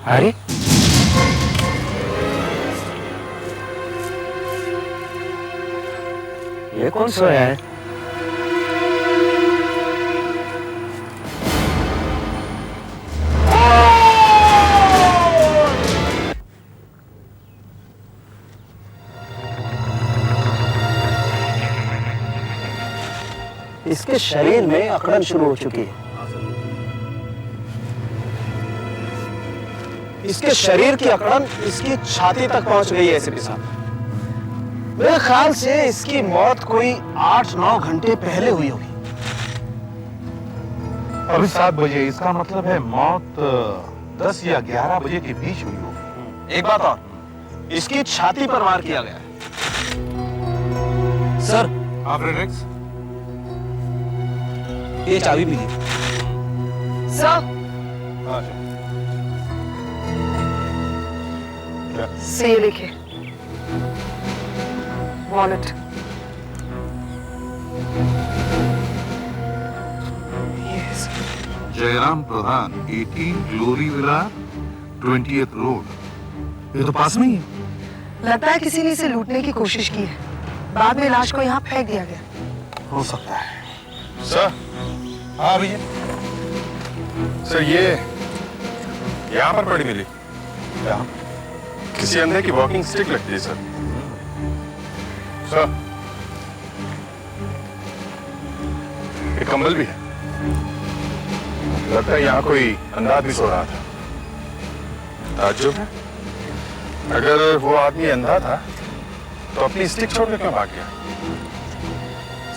अरे ये कौन सोया है? इसके शरीर में अकड़न शुरू हो चुकी है। इसके शरीर की अकड़न इसकी छाती तक पहुंच गई है एसीपी साहब। मेरे ख्याल से इसकी मौत कोई 8-9 घंटे पहले हुई होगी। अभी 7 बजे, इसका मतलब है मौत 10 या 11 बजे के बीच हुई होगी। एक बात और, इसकी छाती पर वार किया गया है। सर, फ्रेडरिक्स, ये चाबी भी ली। सर, से ये देखिए, वॉलेट। जयराम प्रधान, 18 ग्लोरी विला, 20th रोड। ये तो पास में ही है। लगता है किसी ने इसे लूटने की कोशिश की है, बाद में लाश को यहाँ फेंक दिया गया। हो सकता है। सर, हाँ भैया। सर ये यहाँ पर पड़ी मिली। यहाँ किसी अंधे की वॉकिंग स्टिक लगती है सर। सर, एक कंबल भी है। लगता है यहाँ कोई अंधा आदमी सो रहा था। ताज्जुब है, अगर वो आदमी अंधा था तो अपनी स्टिक छोड़ के क्यों भाग गया?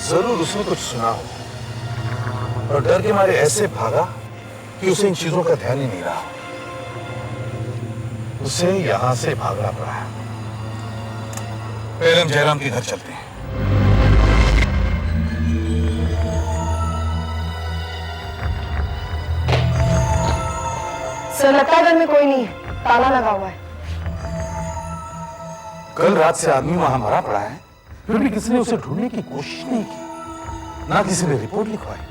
जरूर उसने कुछ सुना हो और डर के मारे ऐसे भागा कि उसे इन चीजों का ध्यान ही नहीं रहा। उसे यहां से भागना पड़ा। पहले हम जयराम के घर चलते हैं। सर, लगता है घर में कोई नहीं है, ताला लगा हुआ है। कल रात से आदमी वहां मरा पड़ा है, फिर भी किसी ने उसे ढूंढने की कोशिश नहीं की, ना किसी ने रिपोर्ट लिखवाई।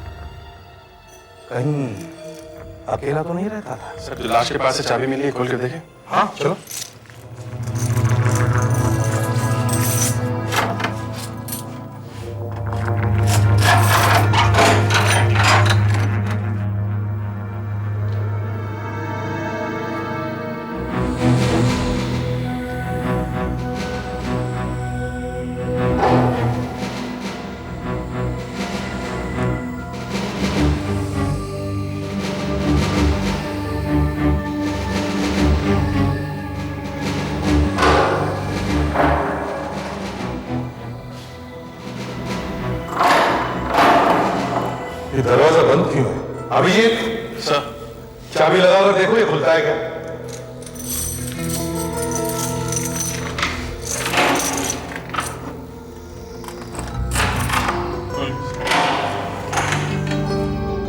कहीं अकेला तो नहीं रहता था। सर, जो लाश के पास से चाबी मिली है, खोल कर देखें। हाँ चलो। ये दरवाजा बंद क्यों है? अभिजीत, सर, चाबी लगाकर देखो ये खुलता है क्या?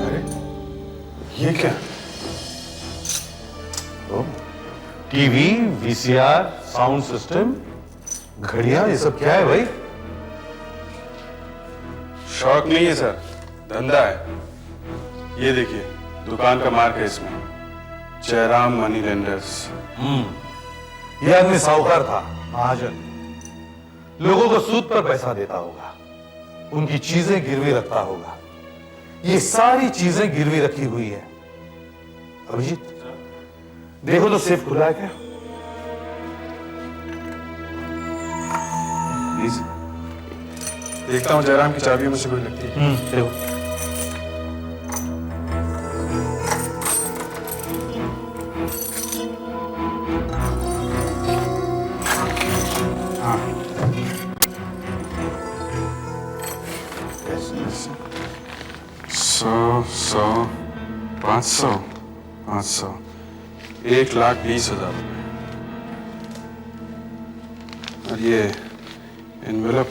अरे ये क्या? टीवी, वीसीआर, साउंड सिस्टम, घड़ियां, ये सब क्या है भाई? शौक नहीं है सर, धंधा है। ये देखिए, दुकान का मार्क है इसमें, जयराम मनी लेंडर्स। ये आदमी साहूकार था, महाजन। लोगों को सूद पर पैसा देता होगा, उनकी चीजें गिरवी रखता होगा। ये सारी चीजें गिरवी रखी हुई है। अभिजीत, देखो तो सेफ खुला है क्या? प्लीज देखता हूँ, जयराम की चाबियों में से कोई लगती है। देखो। सौ 500 500 1,20,000 रुपए। और ये एनवेलप,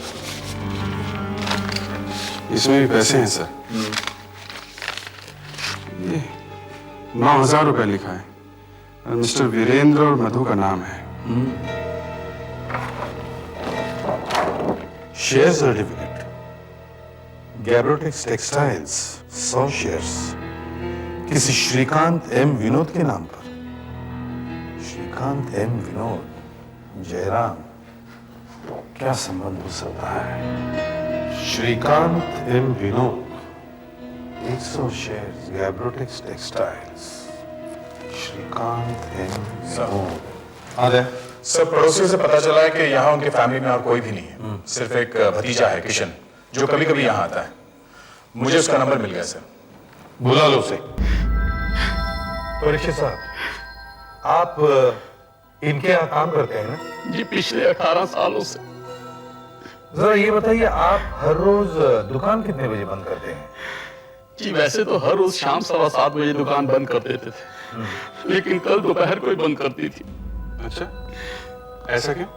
इसमें भी पैसे हैं सर। ये 9,000 रुपए लिखा है और मिस्टर वीरेंद्र और मधु का नाम है। शेयर सर्टिफिकेट, गैब्रोटेक्स टेक्सटाइल्स 100 शेयर्स, किसी श्रीकांत एम विनोद के नाम पर। श्रीकांत एम विनोद जयराम, क्या संबंध हो सकता है? Srikanth M Vinod 100 shares Gabrotex textiles. Srikanth M Vinod. हाँ दे सर, पड़ोसियों से पता चला है कि यहाँ उनके फैमिली में और कोई भी नहीं है, सिर्फ एक भतीजा है किशन, जो कभी कभी यहाँ आता है। मुझे उसका नंबर मिल गया सर। बुला लो उसे। परीक्षित साहब, आप इनके यहाँ काम करते हैं ना? जी, पिछले 18 सालों से। जरा ये बताइए, आप हर रोज दुकान कितने बजे बंद करते हैं? जी, वैसे तो हर रोज शाम 7:15 बजे दुकान बंद कर देते थे, लेकिन कल दोपहर को ही बंद करती थी। अच्छा, ऐसा क्यों?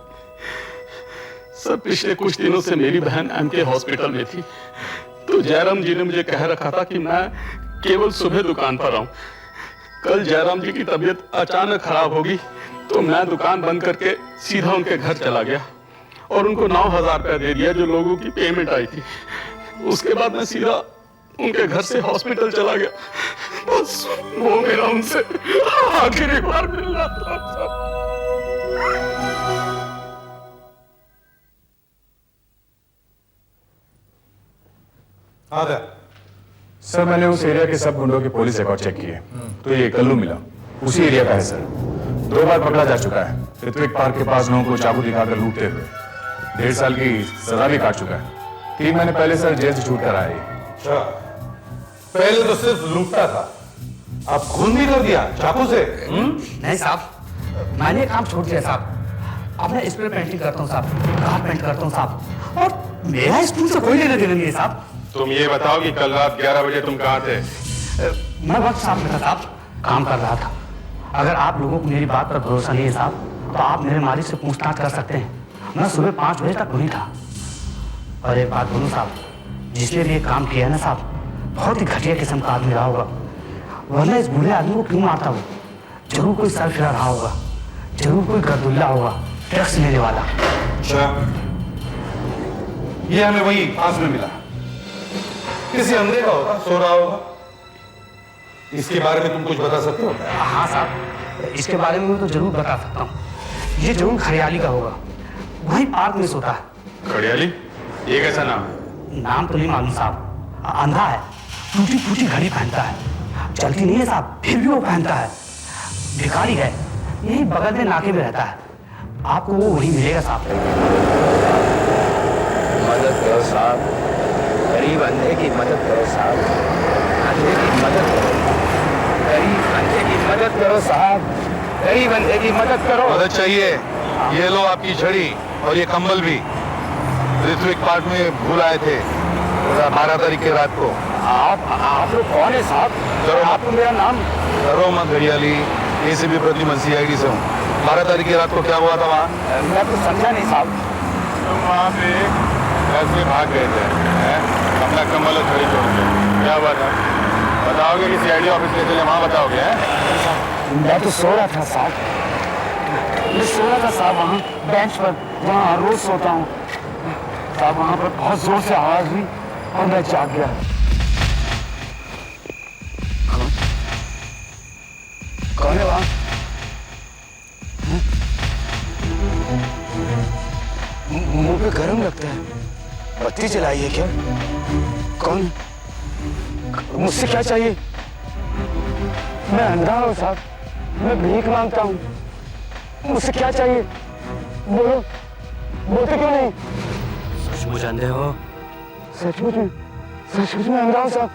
सर, पिछले कुछ दिनों से मेरी बहन एमके हॉस्पिटल में थी, तो जयराम जी ने मुझे कह रखा था कि मैं केवल सुबह दुकान पर आऊं। कल जयराम जी की तबीयत अचानक खराब होगी, तो मैं दुकान बंद करके सीधा उनके घर चला गया और उनको 9,000 रुपया दे दिया, जो लोगों की पेमेंट आई थी। उसके बाद मैं सीधा उनके घर से हॉस्पिटल चला गया। बस वो मेरा उनसे आखिरी बार मिलना था। सर, मैंने उस एरिया के सब गुंडों के पुलिस रिकॉर्ड चेक किए, तो ये कल्लू मिला, उसी एरिया का है सर। 2 बार पकड़ा जा चुका है, ऋत्विक पार्क के पास लोगों को चाकू दिखाकर लूटते हुए। 1.5 साल की सजा भी काट चुका है। 3 महीने पहले सर जेल से छूट कर आया ये। अच्छा, पहले तो सिर्फ लूटता था, अब खून भी कर दिया चाकू से। नहीं साहब, मैंने काम छोड़ दिया साहब। अब मैं स्प्रे पेंटिंग करता हूँ साहब, कार पेंट करता हूँ साहब, और मेरा स्कूल से कोई लेना देना नहीं है साहब। तुम ये बताओ कि कल रात 11 बजे तुम कहाँ थे? मैं वक्त साहब में था साहब, काम कर रहा था। अगर आप लोगों को मेरी बात पर भरोसा नहीं है साहब, तो आप मेरे मालिक से पूछताछ कर सकते हैं। मैं सुबह 5 बजे तक वहीं था। और एक बात बोलूँ साहब, जिसने भी ये काम किया है ना साहब, बहुत ही घटिया किस्म का आदमी रहा होगा, वरना इस बूढ़े आदमी को क्यों मारता वो? जरूर कोई सर फिरा रहा होगा, जरूर कोई गर्दुल्ला होगा, ड्रग्स लेने वाला। अच्छा, ये हमें वही पास में मिला, किसी अंधे का होगा, सो रहा होगा। इसके बारे में तुम कुछ बता सकते हो? हाँ साहब, इसके बारे में मैं तो जरूर बता सकता हूँ। ये जरूर खरियाली का होगा, वही पार्क में सोता है। खड़ियाली? ये कैसा नाम है? नाम तो नहीं मालूम साहब। अंधा है, टूटी फूटी घड़ी पहनता है, चलती नहीं है साहब, फिर भी वो पहनता है। भिखारी है, यही बगल में नाके में रहता है। आपको वो वही मिलेगा साहब। मदद करो साहब, गरीब अंधे की मदद करो साहब, अंधे की मदद करो, गरीब अंधे की मदद करो साहब, गरीब अंधे की मदद करो। मदद चाहिए? ये लो आपकी छड़ी और ये कंबल भी। ऋत्विक पार्क में भूल आए थे 12 तारीख की रात को। आप लोग कौन है साहब? करो आपको मेरा नाम? करो मत घड़ियाली, एसीपी प्रद्युमन सीआईडी से हूँ। 12 तारीख की रात को क्या हुआ था वहाँ? मैं तो समझा नहीं साहब। तुम वहाँ पे घर से भाग गए थे, अपना कम्बल और छड़ी छोड़ के। क्या हुआ था? बताओगे कि सीआईडी ऑफिस ले चले, वहाँ बताओगे? मैं तो सो रहा था साहब, मैं सो रहा था साहब वहाँ बेंच पर, वहाँ रोज सोता हूँ साहब। वहाँ पर बहुत जोर से आवाज हुई और मैं जाग गया। कौन है वहाँ? मुंह पे गर्म लगता है, बत्ती जलाई है क्या? कौन? मुझसे क्या चाहिए? मैं अंधा हूँ साहब, मैं भीख मांगता हूँ। मुझसे क्या चाहिए? बोलो, बोलते क्यों नहीं? सचमुच अंधे हो? सचमुच में अंधा हूँ साहब।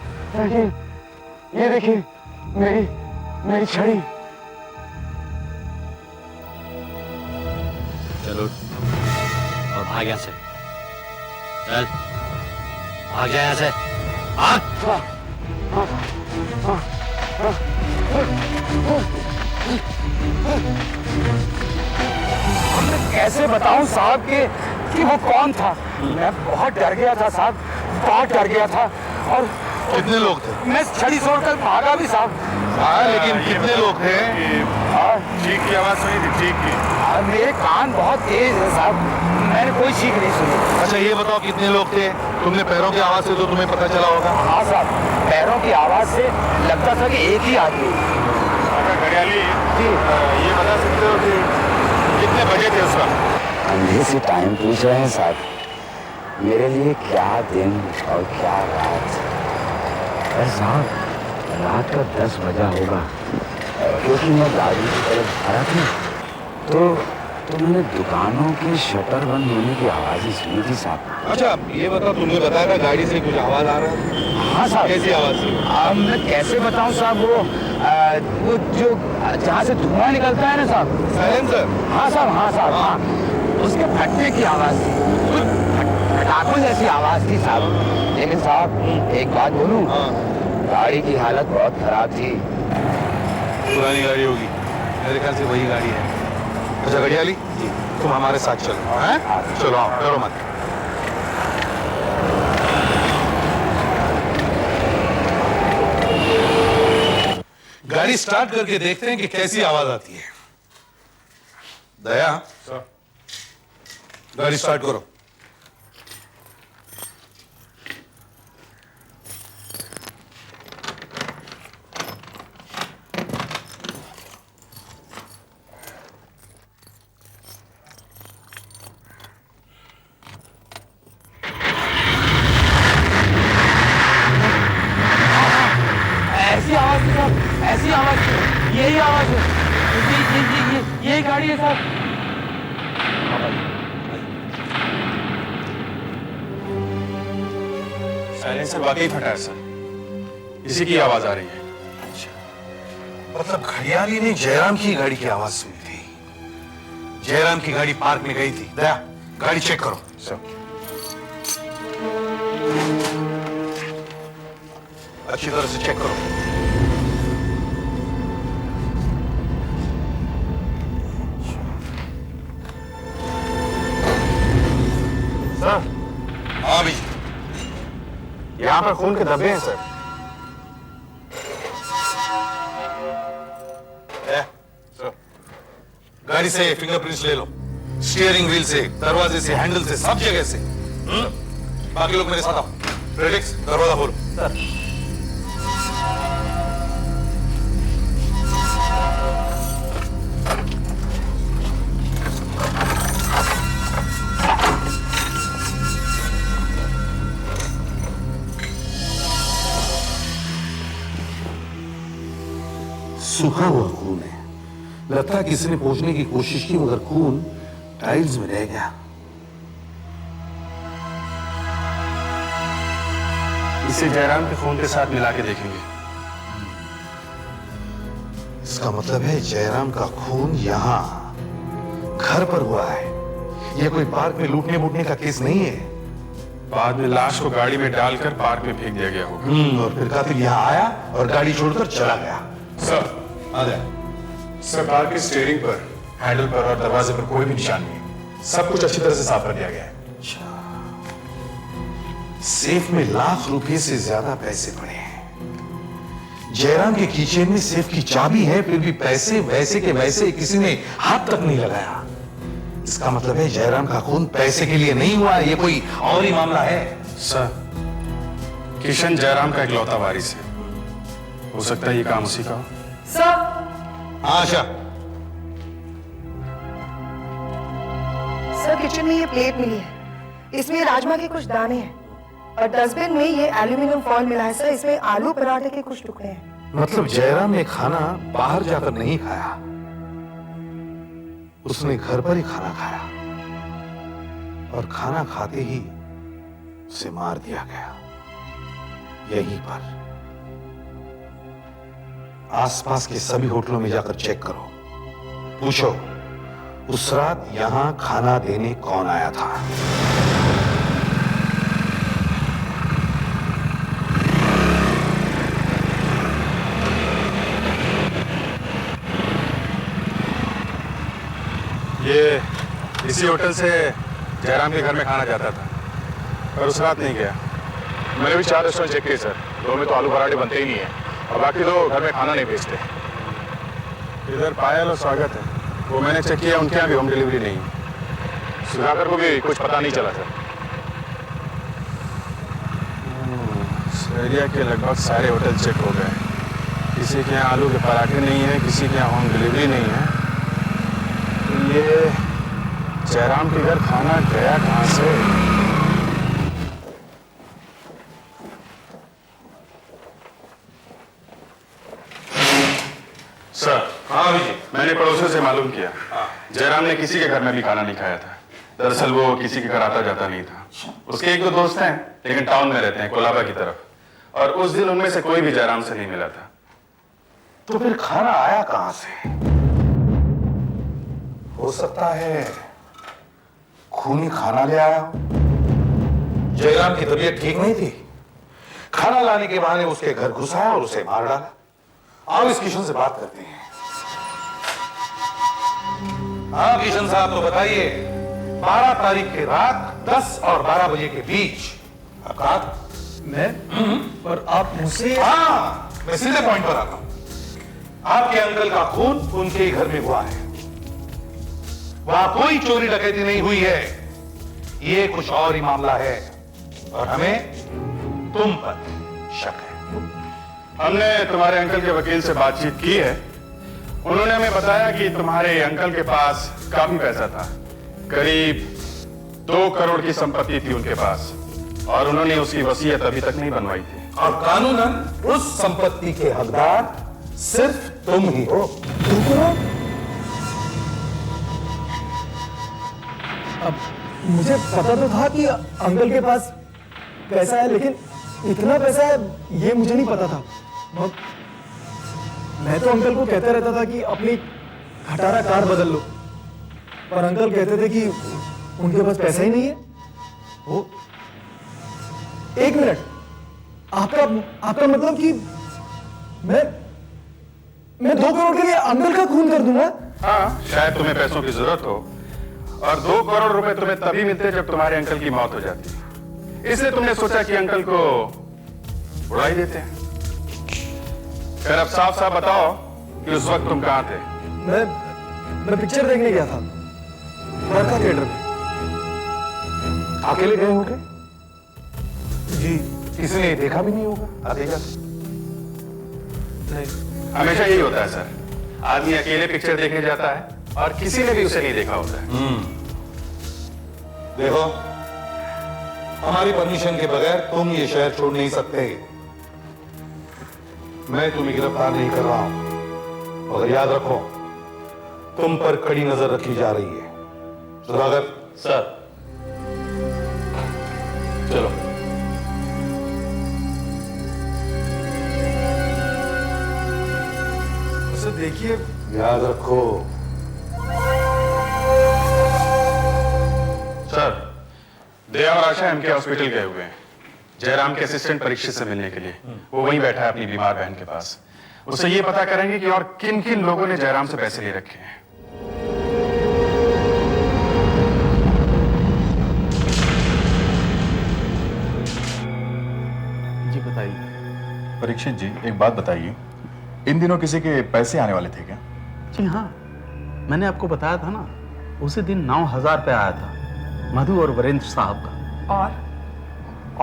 ये देखिए मेरी छड़ी। चलो और भाग यहाँ से, चल भाग जा यहाँ से, भाग। कैसे बताऊं साहब कि वो कौन था? मैं बहुत डर गया था साहब, बहुत डर गया था। और कितने लोग थे? मैं छड़ी छोड़कर भागा भी साहब। हाँ, लेकिन कितने लोग थे? चीख की आवाज सुनी थी, चीख की। मेरे कान बहुत तेज है साहब, मैंने कोई चीख नहीं सुनी। अच्छा ये बताओ कितने लोग थे? तुमने पैरों की आवाज से तो तुम्हें पता चला होगा। हाँ साहब, पैरों की आवाज से लगता था कि एक ही आदमी। अगर खड़ियाली जी, ये बता सकते हो कि कितने बजे थे उस वक्त? अंधे से टाइम पूछ रहे हैं साहब। मेरे लिए क्या दिन और क्या रात। अरे साहब रात का 10 बजा होगा, क्योंकि मैं गाड़ी की तरफ आ रहा था तो मैंने दुकानों के शटर बंद होने की आवाज़ सुनी थी साहब। अच्छा ये बता, तुमने बताया था गाड़ी से कुछ आवाज आ रहा है? हाँ साहब। कैसी आवाज थी? मैं कैसे बताऊं साहब, वो जो जहाँ से धुआं निकलता है ना साहब। साइलेंसर? हाँ साहब, हाँ साहब, हाँ। उसके फटने की आवाज़ थी, पटाखों जैसी आवाज़ थी साहब। लेकिन साहब एक बात बोलूं, गाड़ी की हालत बहुत खराब थी। पुरानी गाड़ी होगी, मेरे ख्याल से वही गाड़ी है। अच्छा घड़ियाली जी, तुम हमारे साथ चलो। हैं? चलो आओ, डरो मत। गाड़ी स्टार्ट करके देखते हैं कि कैसी आवाज आती है। दया, गाड़ी स्टार्ट करो। ऐसी आवाज़ थी साहब, ऐसी आवाज़ थी, यही आवाज़ है, यही गाड़ी है साहब। साइलेंसर वाकई फटा है सर, इसी की आवाज आ रही है। मतलब घड़ियाली ने जयराम की गाड़ी की आवाज सुनी थी। जयराम की गाड़ी पार्क में गई थी। दया, गाड़ी चेक करो। सर अच्छी तरह से चेक करो। सर, हाँ भी, यहाँ पर खून के धब्बे हैं सर। गाड़ी से फिंगरप्रिंट्स ले लो, स्टीयरिंग व्हील से, दरवाजे से, हैंडल से, सब जगह से। बाकी लोग मेरे साथ आओ। फ्रेडिक्स, दरवाजा खोलो। सर। सूखा हुआ खून है। लगता है किसी ने पोंछने की कोशिश की, मगर खून टाइल्स में रह गया। इसे जयराम के खून के साथ मिला के देखेंगे। इसका मतलब है जयराम का खून यहाँ घर पर हुआ है। यह कोई पार्क में लूटने बूटने का केस नहीं है। बाद में लाश को गाड़ी में डालकर पार्क में फेंक दिया गया होगा। और फिर कातिल यहाँ आया और गाड़ी छोड़कर चला गया। सर, आ जाए। सर कार के स्टीयरिंग पर, हैंडल पर और दरवाजे पर कोई भी निशान नहीं। सब कुछ अच्छी तरह से साफ कर दिया गया है। सेफ में लाख रुपए से ज्यादा पैसे पड़े हैं। जयराम के कीचेन में सेफ की चाबी है, फिर भी पैसे वैसे के वैसे किसी ने हाथ तक नहीं लगाया। इसका मतलब है जयराम का खून पैसे के लिए नहीं हुआ, ये कोई और ही मामला है। सर, किशन जयराम का इकलौता वारिस है। हो सकता है ये काम उसी का हो। सर, आशा, सर किचन में ये प्लेट मिली है, इसमें राजमा के कुछ दाने हैं और डस्टबिन में ये एल्यूमिनियम फॉइल मिला है सर, इसमें आलू पराठे के कुछ टुकड़े हैं। मतलब जयराम ने खाना बाहर जाकर नहीं खाया, उसने घर पर ही खाना खाया और खाना खाते ही उसे मार दिया गया यहीं पर। आसपास के सभी होटलों में जाकर चेक करो, पूछो उस रात यहां खाना देने कौन आया था। ये इसी होटल से जयराम के घर में खाना जाता था, पर उस रात नहीं गया। मैंने भी 4 रेस्टोरेंट चेक किए सर, 2 में तो आलू पराठे बनते ही नहीं है और बाकी 2 घर में खाना नहीं बेचते। इधर पायल और स्वागत है, वो मैंने चेक किया, उनके यहाँ भी होम डिलीवरी नहीं है। सुधाकर को भी कुछ पता नहीं चला सर। एरिया के लगभग सारे होटल चेक हो गए, किसी के यहाँ आलू के पराठे नहीं है, किसी के यहाँ होम डिलीवरी नहीं है, तो ये जयराम के घर खाना गया कहाँ से? सर, हाँ अभिजीत, मैंने पड़ोसियों से मालूम किया, जयराम ने किसी के घर में भी खाना नहीं खाया था। दरअसल वो किसी के घर आता जाता नहीं था। उसके एक दो दोस्त हैं, लेकिन टाउन में रहते हैं, कोलाबा की तरफ, और उस दिन उनमें से कोई भी जयराम से नहीं मिला था। तो फिर खाना आया कहां से? हो सकता है खूनी खाना ले आया हो। जयराम की तबीयत ठीक नहीं थी, खाना लाने के बहाने उसके घर घुसाया और उसे मार डाला। आओ इस किशन से बात करते हैं। हाँ किशन साहब, तो बताइए 12 तारीख की रात 10 और 12 बजे के बीच आपका मैं पर आप मुझसे हाँ, मैं सीधे पॉइंट पर आता हूं। आपके अंकल का खून उनके ही घर में हुआ है। वहां कोई चोरी डकैती नहीं हुई है, ये कुछ और ही मामला है और हमें तुम पर शक है। हमने तुम्हारे अंकल के वकील से बातचीत की है। उन्होंने हमें बताया कि तुम्हारे अंकल के पास काफी पैसा था, करीब 2 करोड़ की संपत्ति थी उनके पास, और उन्होंने उसकी वसीयत अभी तक नहीं बनवाई थी। और कानूनन उस संपत्ति के हकदार सिर्फ तुम ही हो। अब मुझे पता तो था कि अंकल के पास पैसा है, लेकिन इतना पैसा है ये मुझे नहीं पता था। मैं तो अंकल को कहता रहता था कि अपनी खटारा कार बदल लो, पर अंकल कहते थे कि उनके पास पैसा ही नहीं है। वो 1 मिनट, आपका मतलब कि मैं 2 करोड़ के लिए अंकल का खून कर दूंगा? हाँ, शायद तुम्हें पैसों की जरूरत हो, और 2 करोड़ रुपए तुम्हें तभी मिलते जब तुम्हारे अंकल की मौत हो जाती। इसलिए तुमने सोचा कि अंकल को उड़ा ही देते हैं। फिर अब साफ साफ बताओ कि उस वक्त तुम कहां थे? मैं पिक्चर देखने गया था, वर्का थिएटर में। अकेले गए होंगे? जी, किसी ने देखा भी नहीं होगा आते जाते। नहीं, हमेशा यही होता है सर, आदमी अकेले पिक्चर देखने जाता है और किसी ने भी उसे नहीं देखा होता है। देखो, हमारी परमिशन के बगैर तुम ये शहर छोड़ नहीं सकते। मैं तुम्हें गिरफ्तार नहीं कर रहा हूं, मगर याद रखो तुम पर कड़ी नजर रखी जा रही है। सुधाकर सर चलो। उसे देखिए, याद रखो। सर, दया और आशा एमके हॉस्पिटल गए हुए हैं जयराम के असिस्टेंट परीक्षित से मिलने के लिए। वो वहीं बैठा है अपनी बीमार बहन के पास। उससे ये पता करेंगे कि और किन किन लोगों ने जयराम से पैसे ले रखे हैं। जी बताइए। परीक्षित जी, एक बात बताइए, इन दिनों किसी के पैसे आने वाले थे क्या? जी हाँ, मैंने आपको बताया था ना, उसी दिन 9,000 रुपये आया था मधु और वीरेंद्र साहब का।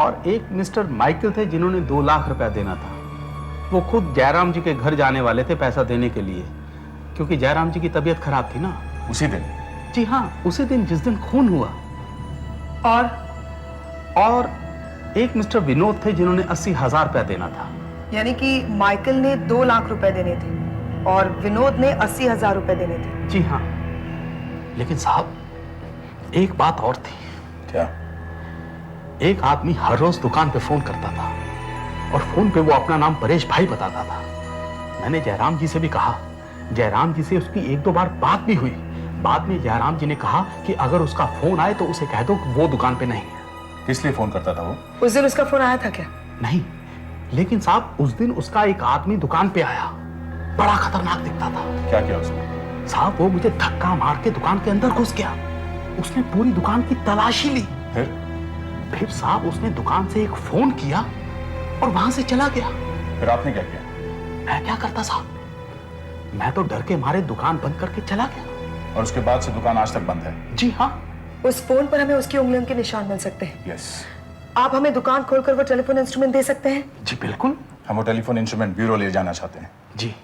और एक मिस्टर माइकल थे जिन्होंने 2 लाख रुपया देना था। वो खुद जयराम जी के घर जाने वाले थे पैसा देने के लिए, क्योंकि जयराम जी की तबीयत खराब थी ना। उसी दिन? जी हाँ, उसी दिन जिस दिन खून हुआ। और एक मिस्टर विनोद थे जिन्होंने 80,000 रुपया देना था। यानी कि माइकल ने 2 लाख रुपए देने थे और विनोद ने 80,000 रुपए देने थे। जी हाँ, लेकिन साहब एक बात और थी। क्या? एक आदमी हर रोज दुकान पे फोन करता था और फोन पे वो अपना नाम परेश भाई बताता था। मैंने जयराम जी से भी कहा, जयराम जी से उसकी 1-2 बार बात भी हुई। बाद में जयराम जी ने कहा कि अगर उसका फोन आए तो उसे कह दो कि वो दुकान पे नहीं है। किस लिए फोन करता था वो? उस दिन उसका फोन आया था क्या? नहीं, लेकिन साहब उस दिन उसका एक आदमी दुकान पे आया, बड़ा खतरनाक दिखता था। क्या किया उसने? साहब वो मुझे धक्का मार के दुकान के अंदर घुस गया। उसने पूरी दुकान की तलाशी ली। फिर साहब उसने दुकान से एक फोन किया और वहां से चला गया। फिर आपने क्या किया? मैं क्या करता साहब, मैं तो डर के मारे दुकान बंद करके चला गया। और उसके बाद से दुकान आज तक बंद है? जी हाँ। उस फोन पर हमें उसकी उंगलियों के निशान मिल सकते हैं। यस। आप हमें दुकान खोलकर वो टेलीफोन इंस्ट्रूमेंट दे सकते हैं? जी बिल्कुल। हम वो टेलीफोन इंस्ट्रूमेंट ब्यूरो ले जाना चाहते हैं। जी।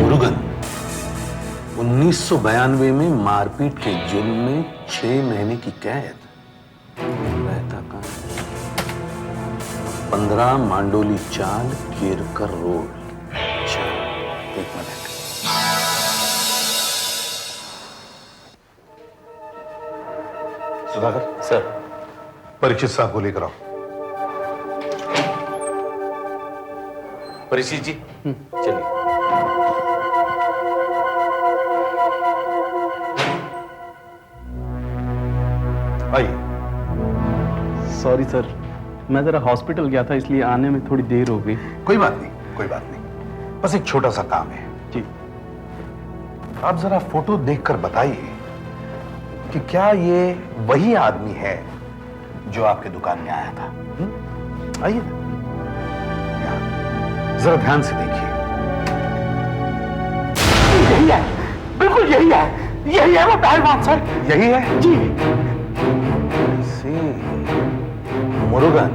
मुरुगन 1992 में मारपीट के जुर्म में 6 महीने की कैद, रहता कहां? 15 मांडोली चाल, केरकर रोड। अच्छा, एक मिनट। सुधाकर सर। परीक्षित साहब को लेकर आओ। परीक्षित जी, चलिए। आइए। सॉरी सर, मैं जरा हॉस्पिटल गया था इसलिए आने में थोड़ी देर हो गई। कोई बात नहीं, कोई बात नहीं, बस एक छोटा सा काम है। जी। आप जरा फोटो देखकर बताइए कि क्या ये वही आदमी है जो आपके दुकान में आया था? आइए ना, जरा ध्यान से देखिए। यही है, बिल्कुल यही है, यही है वो पहलवान सर। यही है जी। मुरुगन,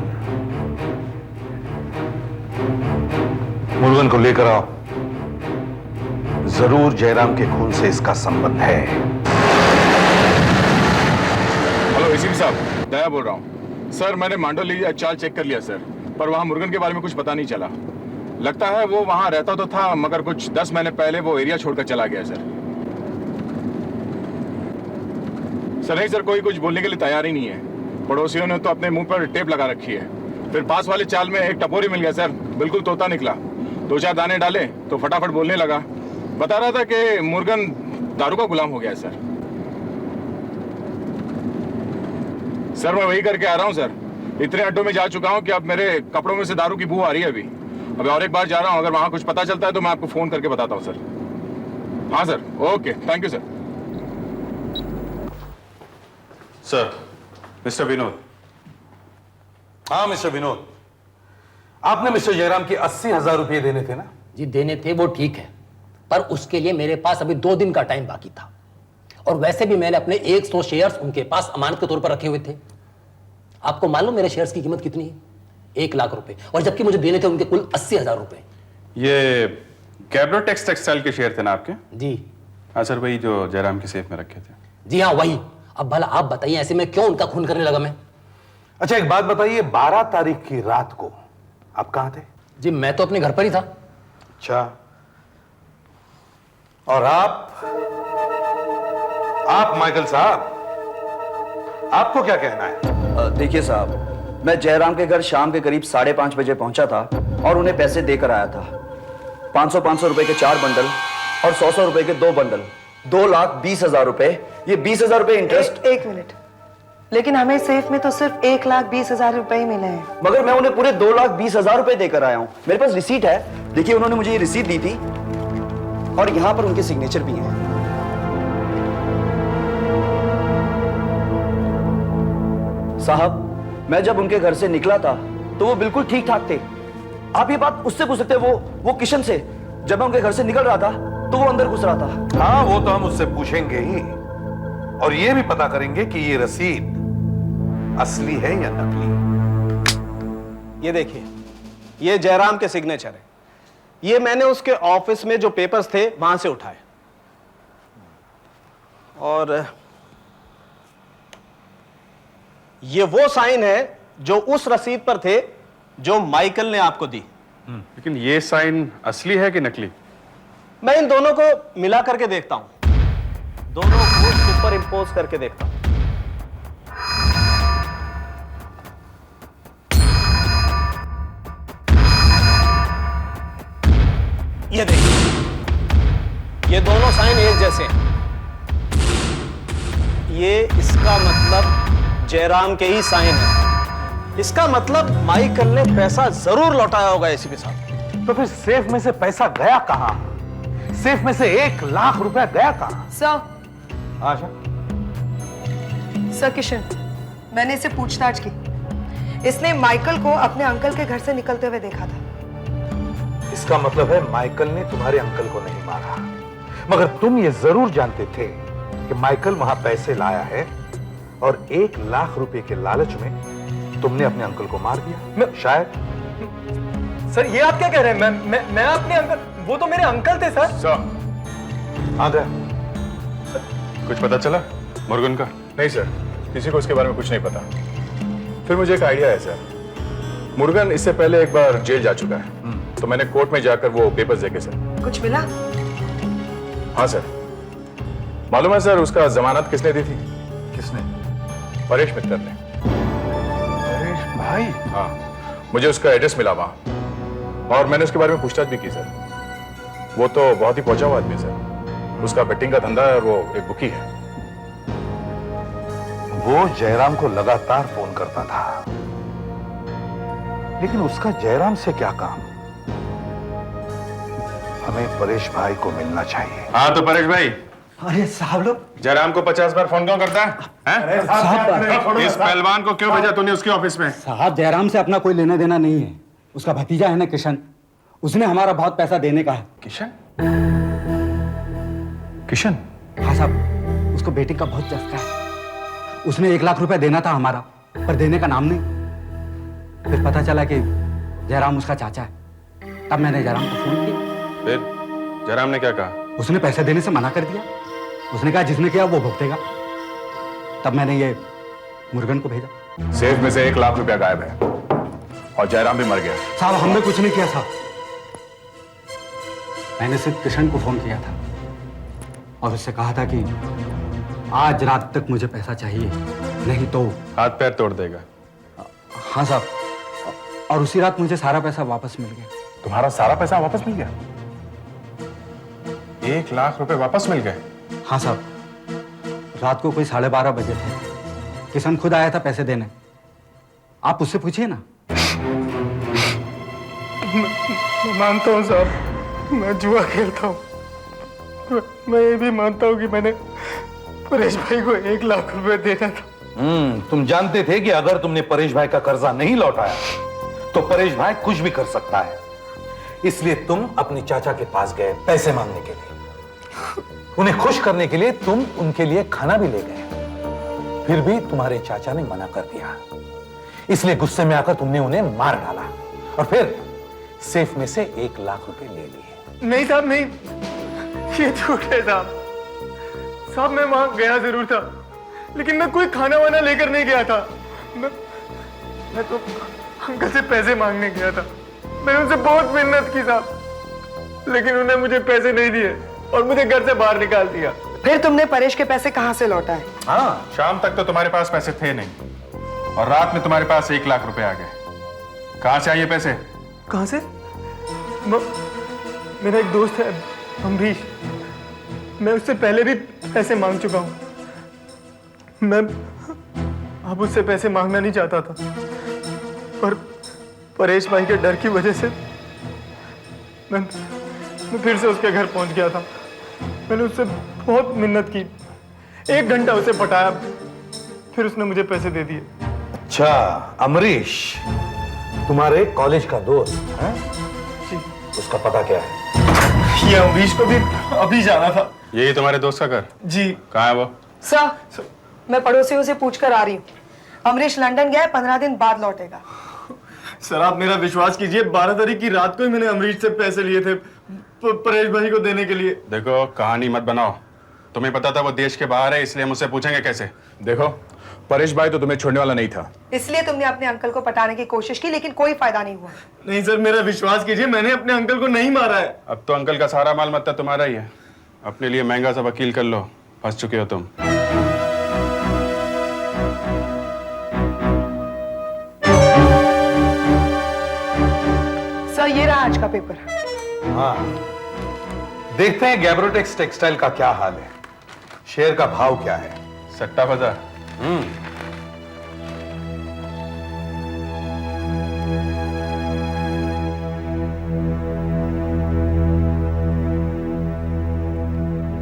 मुरुगन को लेकर आओ। जरूर जयराम के खून से इसका संबंध है। हेलो एसीपी साहब, दया बोल रहा हूँ। सर मैंने मांडोली चाल चेक कर लिया सर, पर वहाँ मुरुगन के बारे में कुछ पता नहीं चला। लगता है वो वहाँ रहता तो था, मगर कुछ 10 महीने पहले वो एरिया छोड़कर चला गया सर। सर नहीं सर, कोई कुछ बोलने के लिए तैयार ही नहीं है। पड़ोसियों ने तो अपने मुंह पर टेप लगा रखी है। फिर पास वाले चाल में एक टपोरी मिल गया सर, बिल्कुल तोता निकला। 2-4 दाने डाले तो फटाफट बोलने लगा। बता रहा था कि मुरुगन दारू का गुलाम हो गया है सर। सर मैं वही करके आ रहा हूँ सर। इतने अड्डों में जा चुका हूँ कि अब मेरे कपड़ों में से दारू की बू आ रही है। अभी और एक बार जा रहा हूँ, अगर वहां कुछ पता चलता है तो मैं आपको फोन करके बताता हूँ सर। हाँ sir, okay, thank you sir. Sir, mister Vinod. हाँ मिस्टर विनोद, आपने मिस्टर जयराम के 80,000 रुपये देने थे ना? जी देने थे, वो ठीक है, पर उसके लिए मेरे पास अभी 2 दिन का टाइम बाकी था। और वैसे भी मैंने अपने 100 शेयर्स उनके पास अमानत के तौर पर रखे हुए थे। आपको मालूम मेरे शेयर्स की कीमत कितनी है? 1 लाख रुपए, और जबकि मुझे देने थे उनके कुल 80,000 रुपए। ये कैब्रोटेक्स टेक्सटाइल के शेयर थे ना आपके? जी हाँ सर, वही जो जयराम के सेफ में रखे थे। जी हाँ वही। अब भला आप बताइए, ऐसे में क्यों उनका खून करने लगा मैं? अच्छा एक बात बताइए, 12 तारीख की रात को आप कहां थे? जी मैं तो अपने घर पर ही था। अच्छा, और आप माइकल साहब, आपको क्या कहना है? देखिए साहब, मैं जयराम के घर शाम के करीब 5:30 बजे पहुंचा था और उन्हें पैसे देकर आया था। 500-500 रुपए के 4 बंडल और 100-100 रुपए के 2 बंडल, 2,20,000 रुपए। ये 20,000 रुपए इंटरेस्ट। एक मिनट, लेकिन हमें सेफ में तो सिर्फ 1,20,000 रुपए ही मिले हैं। मगर मैं उन्हें पूरे 2,20,000 रुपए देकर आया हूं। मेरे पास रिसीट है, देखिए उन्होंने मुझे ये रिसीट दी थी और यहां पर उनके सिग्नेचर भी हैं। साहब, मैं जब उनके घर से निकला था तो वो बिल्कुल ठीक ठाक थे। आप ये बात उससे पूछ सकते हैं, वो किशन से। जब मैं उनके घर से निकल रहा था तो वो अंदर घुस रहा था। हाँ, वो तो हम उससे पूछेंगे ही, और ये भी पता करेंगे कि ये रसीद असली है या नकली। ये देखिए, ये जयराम के सिग्नेचर है। ये मैंने उसके ऑफिस में जो पेपर्स थे वहां से उठाए, और ये वो साइन है जो उस रसीद पर थे जो माइकल ने आपको दी। लेकिन ये साइन असली है कि नकली? मैं इन दोनों को मिला करके देखता हूं, दोनों को सुपर इंपोज करके देखता हूं। ये देखिए, ये दोनों साइन एक जैसे हैं। ये इसका मतलब जयराम के ही साइन है। इसका मतलब माइकल ने पैसा जरूर लौटाया होगा एसीपी साहब। तो फिर सेफ में से पैसा गया कहां? सेफ में से 1 लाख रुपया गया कहां? सर। आशा, सर किशन, मैंने इससे पूछताछ की। इसने माइकल को अपने अंकल के घर से निकलते हुए देखा था। इसका मतलब है माइकल ने तुम्हारे अंकल को नहीं मारा, मगर तुम ये जरूर जानते थे कि माइकल वहां पैसे लाया है, और 1 लाख रुपए के लालच में तुमने अपने अंकल को मार दिया। शायद। सर, ये आप क्या कह रहे हैं? मैं अपने अंकल, वो तो मेरे अंकल थे सर। आ गया। कुछ पता चला मुर्गन का? नहीं सर, किसी को इसके बारे में कुछ नहीं पता। फिर मुझे एक आइडिया है सर। मुर्गन इससे पहले एक बार जेल जा चुका है, तो मैंने कोर्ट में जाकर वो पेपर्स देखे सर। कुछ मिला? हाँ सर, मालूम है सर उसका जमानत किसने दी थी? किसने? परेश मित्तर ने। परेश भाई? हाँ, मुझे उसका एड्रेस मिला वहां, और मैंने उसके बारे में पूछताछ भी की सर। वो तो बहुत ही पहुंचा हुआ आदमी है सर। उसका बेटिंग का धंधा है और वो एक बुकी है। वो जयराम को लगातार फोन करता था, लेकिन उसका जयराम से क्या काम? हमें परेश भाई को मिलना चाहिए। हाँ तो परेश भाई। अरे साहब लोग, जयराम को 50 बार फोन क्यों करता है? साहब, इस पहलवान को क्यों भेजा तूने उसके ऑफिस में? साहब, जयराम से अपना कोई लेना देना नहीं है। उसका भतीजा है ना किशन, उसने हमारा बहुत पैसा देने का है। किशन? किशन? हाँ साहब, उसको बेटे का बहुत चस्का है। उसने 1 लाख रुपया देना था हमारा, पर देने का नाम नहीं। फिर पता चला कि जयराम उसका चाचा है। तब मैंने जयराम को फोन किया। फिर जयराम ने क्या कहा? उसने पैसे देने से मना कर दिया। उसने कहा जिसने किया वो भुगतेगा। तब मैंने ये मुर्गन को भेजा। सेफ में से 1 लाख रुपया गायब है, और जयराम भी मर गया। साहब, हमने कुछ नहीं किया साहब। मैंने सिर्फ किशन को फोन किया था और उससे कहा था कि आज रात तक मुझे पैसा चाहिए, नहीं तो हाथ पैर तोड़ देगा। हाँ साहब, और उसी रात मुझे सारा पैसा वापस मिल गया। तुम्हारा सारा पैसा वापस मिल गया? 1 लाख रुपए वापस मिल गए? हाँ साहब, रात को कोई 12:30 बजे थे। किशन खुद आया था पैसे देने। आप उससे पूछिए ना। मैं मानता हूँ साहब, मैं जुआ खेलता हूँ। मैं ये भी मानता हूँ कि मैंने परेश भाई को 1 लाख रुपए देना था। तुम जानते थे कि अगर तुमने परेश भाई का कर्जा नहीं लौटाया तो परेश भाई कुछ भी कर सकता है, इसलिए तुम अपने चाचा के पास गए पैसे मांगने के लिए। उन्हें खुश करने के लिए तुम उनके लिए खाना भी ले गए। फिर भी तुम्हारे चाचा ने मना कर दिया, इसलिए गुस्से में आकर तुमने उन्हें मार डाला, और फिर सेफ में से 1 लाख रुपए ले लिए। नहीं साहब, नहीं, ये झूठ है साहब। साहब, मैं वहां गया जरूर था, लेकिन मैं कोई खाना वाना लेकर नहीं गया था। मैं तो अंकल से पैसे मांगने गया था। मैंने उनसे बहुत मिन्नत की साहब, लेकिन उन्हें मुझे पैसे नहीं दिए और मुझे घर से बाहर निकाल दिया। फिर तुमने परेश के पैसे कहां से लौटाए? हाँ, शाम तक तो तुम्हारे पास पैसे थे नहीं, और रात में तुम्हारे पास 1 लाख रुपए आ गए। कहां से आए ये पैसे? कहां से? मेरा एक दोस्त है अमरीश, मैं उससे पहले भी पैसे मांग चुका हूं। मैं अब उससे पैसे मांगना नहीं चाहता था, पर परेश भाई के डर की वजह से मैं फिर से उसके घर पहुंच गया था। मैंने उससे बहुत मिन्नत की, 1 घंटा उसे पटाया, फिर उसने मुझे पैसे दे दिए। अच्छा, अमरीश तुम्हारे कॉलेज का दोस्त है? उसका पता क्या है? ये अमरीश को भी अभी जाना था। यही तुम्हारे दोस्त का घर? जी। कहाँ है वो? सर, मैं पड़ोसियों से पूछकर आ रही हूँ। अमरीश लंदन गया है, 15 दिन बाद लौटेगा। सर आप मेरा विश्वास कीजिए, 12 तारीख की रात को ही मैंने अमरीश से पैसे लिए थे परेश भाई को देने के लिए। देखो, कहानी मत बनाओ। तुम्हें पता था वो देश के बाहर है, इसलिए मुझसे पूछेंगे कैसे? देखो, परेश भाई तो तुम्हें छोड़ने वाला नहीं था, इसलिए तुमने अपने अंकल को पटाने की कोशिश की, लेकिन कोई फायदा नहीं हुआ। नहीं सर, मेरा विश्वास कीजिए, मैंने अपने अंकल को नहीं मारा है। अब तो अंकल का सारा माल मत्ता तुम्हारा ही है। अपने लिए महंगा सा वकील कर लो, फंस चुके हो तुम। सर, ये रहा आज का पेपर। हाँ, देखते हैं गैब्रोटेक्स टेक्सटाइल का क्या हाल है, शेयर का भाव क्या है। सट्टा बाजार।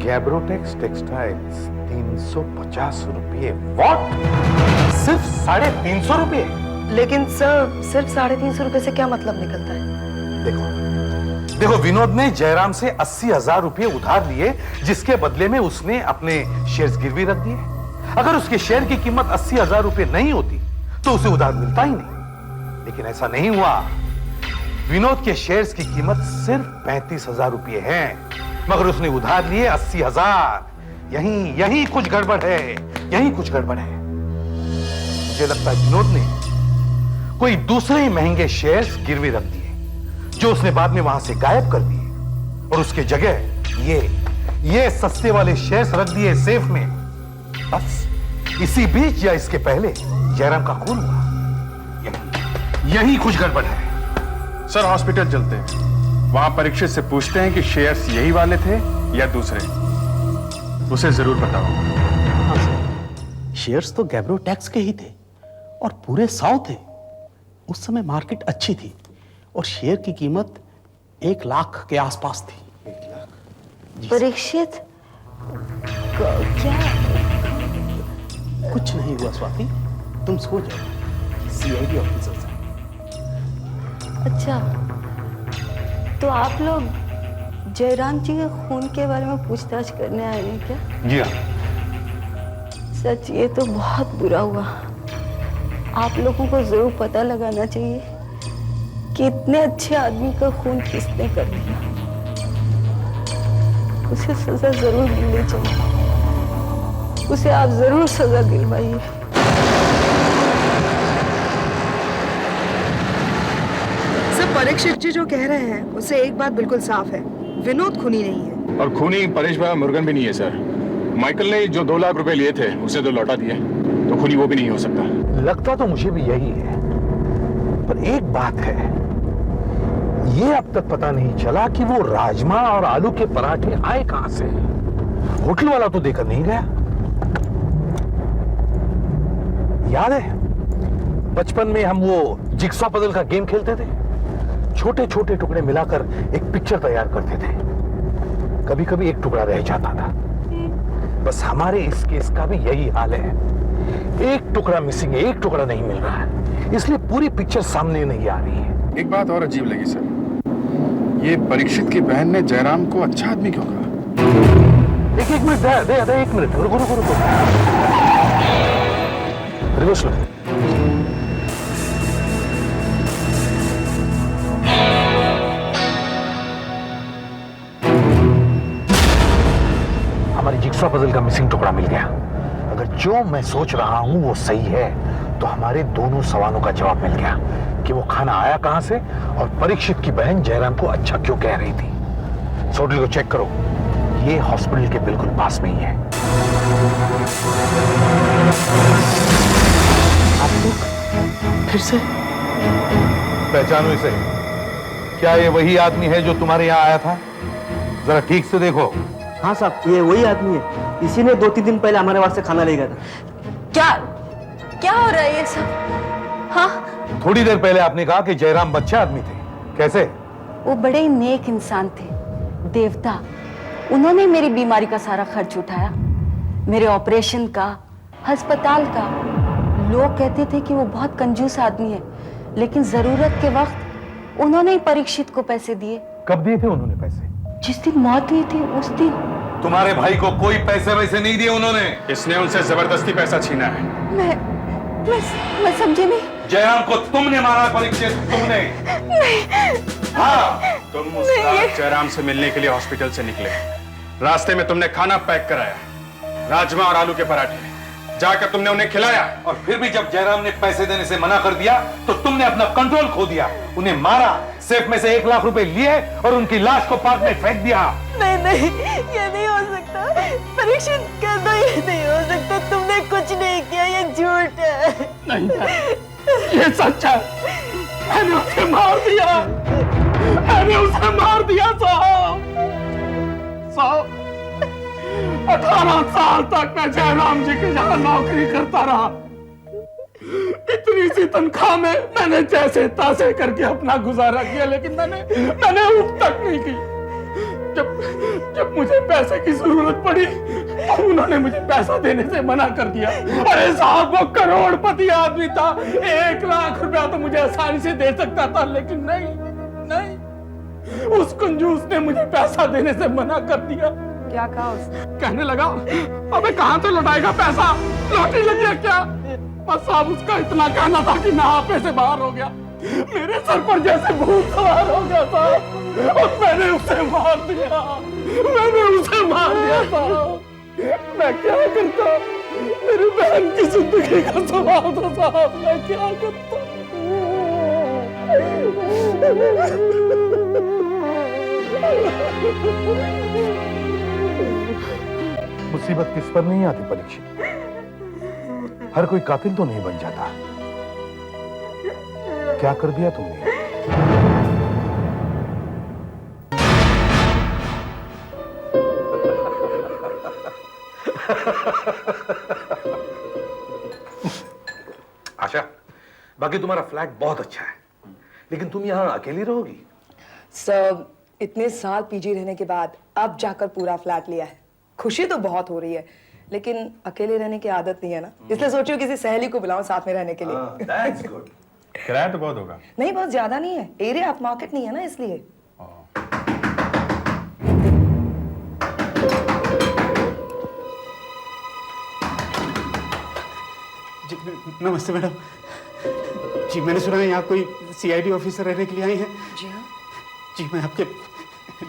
गैब्रोटेक्स टेक्सटाइल्स 350 रुपये। व्हाट? सिर्फ 350 रुपये? लेकिन सर, सिर्फ 350 रुपए से क्या मतलब निकलता है? देखो, विनोद ने जयराम से 80,000 रुपये उधार लिए, जिसके बदले में उसने अपने शेयर्स गिरवी रख दिए। अगर उसके शेयर की कीमत 80,000 रुपये नहीं होती तो उसे उधार मिलता ही नहीं। लेकिन ऐसा नहीं हुआ। विनोद के शेयर्स की कीमत सिर्फ 35,000 रुपये है, मगर उसने उधार लिए 80,000। यही कुछ गड़बड़ है, यही कुछ गड़बड़ है। मुझे लगता है विनोद ने कोई दूसरे महंगे शेयर्स गिरवी रख दिए, जो उसने बाद में वहां से गायब कर दिए, और उसके जगह ये सस्ते वाले शेयर्स रख दिए सेफ में। बस इसी बीच या इसके पहले जयराम का खून हुआ। यही कुछ गड़बड़ है। सर, हॉस्पिटल चलते हैं, वहां परीक्षित से पूछते हैं कि शेयर्स यही वाले थे या दूसरे। उसे जरूर पता होगा। हाँ सर, शेयर्स तो गैब्रोटेक्स के ही थे और पूरे 100 थे। उस समय मार्केट अच्छी थी और शेयर की कीमत 1 लाख के आसपास थी। परीक्षित क्या? कुछ नहीं हुआ स्वाति, तुम सो जाओ। सीआईडी ऑफिसर साहब। अच्छा, तो आप लोग जयराम जी के खून के बारे में पूछताछ करने आए हैं क्या? जी हाँ। सच, ये तो बहुत बुरा हुआ। आप लोगों को जरूर पता लगाना चाहिए कि इतने अच्छे आदमी का खून किसने कर दिया। उसे सजा जरूर मिलनी चाहिए। उसे आप जरूर सजा दिलवाइए। सर, परीक्षित जी जो कह रहे हैं उससे एक बात बिल्कुल साफ है, विनोद खूनी नहीं है। और खूनी परेश भाई मुर्गन भी नहीं है सर। माइकल ने जो 2 लाख रुपए लिए थे उसे तो लौटा दिए, तो खूनी वो भी नहीं हो सकता। लगता तो मुझे भी यही है, पर एक बात है, ये अब तक पता नहीं चला कि वो राजमा और आलू के पराठे आए कहां से। होटल वाला तो देकर नहीं गया। याद है बचपन में हम वो जिक्सॉ पजल का गेम खेलते थे, छोटे छोटे टुकड़े मिलाकर एक पिक्चर तैयार करते थे। कभी कभी एक टुकड़ा रह जाता था। बस हमारे इस केस का भी यही हाल है, एक टुकड़ा मिसिंग है, एक टुकड़ा नहीं मिल रहा है, इसलिए पूरी पिक्चर सामने नहीं आ रही है। एक बात और अजीब लगी सर, ये परीक्षित की बहन ने जयराम को अच्छा आदमी क्यों कहा? एक मिनट दे, एक मिनट रुको। रिवर्स लो। हमारी जिक्सॉ पजल का मिसिंग टुकड़ा मिल गया। अगर जो मैं सोच रहा हूं वो सही है, तो हमारे दोनों सवालों का जवाब मिल गया कि वो खाना आया कहां से और परीक्षित की बहन जयराम को अच्छा क्यों कह रही थी। होटल को चेक करो, ये हॉस्पिटल के बिल्कुल पास में ही है। आप लोग फिर से? पहचानो इसे। क्या ये वही आदमी है जो तुम्हारे यहाँ आया था? जरा ठीक से देखो। हाँ साहब, ये वही आदमी है। इसी ने 2-3 दिन पहले हमारे वास्ते खाना ले गया था। क्या हो रहा है ये सब? हाँ, थोड़ी देर पहले आपने कहा कि जयराम बच्चे आदमी थे, कैसे? वो बड़े ही नेक इंसान थे, देवता। उन्होंने मेरी बीमारी का सारा खर्च उठाया, मेरे ऑपरेशन का, अस्पताल का। लोग कहते थे कि वो बहुत कंजूस आदमी है, लेकिन जरूरत के वक्त उन्होंने ही परीक्षित को पैसे दिए। कब दिए थे उन्होंने पैसे? जिस दिन मौत हुई थी उस दिन। तुम्हारे भाई को कोई पैसे वैसे नहीं दिए उन्होंने। इसने उनसे जबरदस्ती पैसा छीना है। मैं समझी नहीं। जयराम को तुमने मारा परीक्षित, तुमने? नहीं। हाँ, तुम उस रात जयराम से मिलने के लिए हॉस्पिटल से निकले। रास्ते में तुमने खाना पैक कराया, राजमा और आलू के पराठे। जाकर तुमने उन्हें खिलाया, और फिर भी जब जयराम ने पैसे देने से मना कर दिया तो तुमने अपना कंट्रोल खो दिया, उन्हें मारा, सेफ में से 1 लाख रुपए लिए और उनकी लाश को पार्क में फेंक दिया। नहीं, ये नहीं हो सकता। परीक्षित कहना ये नहीं हो सकता। तुमने कुछ नहीं किया, ये झूठ है। नहीं, ये सच है। मैंने उसे मार दिया, मैंने उसे मार दिया साहब। 18 साल तक मैं जयराम जी के यहाँ नौकरी करता रहा। इतनी सी तनख्वाह में मैंने जैसे तैसे करके अपना गुजारा किया, लेकिन मैंने उफ तक नहीं की। जब मुझे पैसे की जरूरत पड़ी तो उन्होंने मुझे पैसा देने से मना कर दिया। अरे साहब, वो करोड़पति आदमी था, 1 लाख रुपया तो मुझे आसानी से दे सकता था, लेकिन नहीं, उस कंजूस ने मुझे पैसा देने से मना कर दिया। क्या कहा उसने? कहने लगा, अबे कहां से लौटाएगा पैसा, लौटी लगी है क्या? बस साहब, उसका इतना कहना था कि मैं आपे से बाहर हो गया। मेरे सर पर जैसे भूत सवार हो गया था और मैंने उसे मार दिया। साहब, मैं क्या करता? मेरी बहन की जिंदगी का सवाल था साहब, मैं क्या करता? मुसीबत किस पर नहीं आती परीक्षित, हर कोई कातिल तो नहीं बन जाता। क्या कर दिया तुमने? आशा, बाकी तुम्हारा फ्लैट बहुत अच्छा है, लेकिन तुम यहाँ अकेली रहोगी? सर, इतने साल पीजी रहने के बाद अब जाकर पूरा फ्लैट लिया है। खुशी तो बहुत हो रही है, लेकिन अकेले रहने की आदत नहीं है ना, इसलिए सोचियो किसी सहेली को बुलाऊं साथ में रहने के लिए। That's good. किराया तो बहुत होगा। नहीं, बहुत ज्यादा नहीं है, एरिया अप मार्केट नहीं है ना, इसलिए। नमस्ते मैडम जी, मैंने सुना है यहाँ कोई सीआईडी ऑफिसर रहने के लिए आई हैं। जी हाँ जी, मैं आपके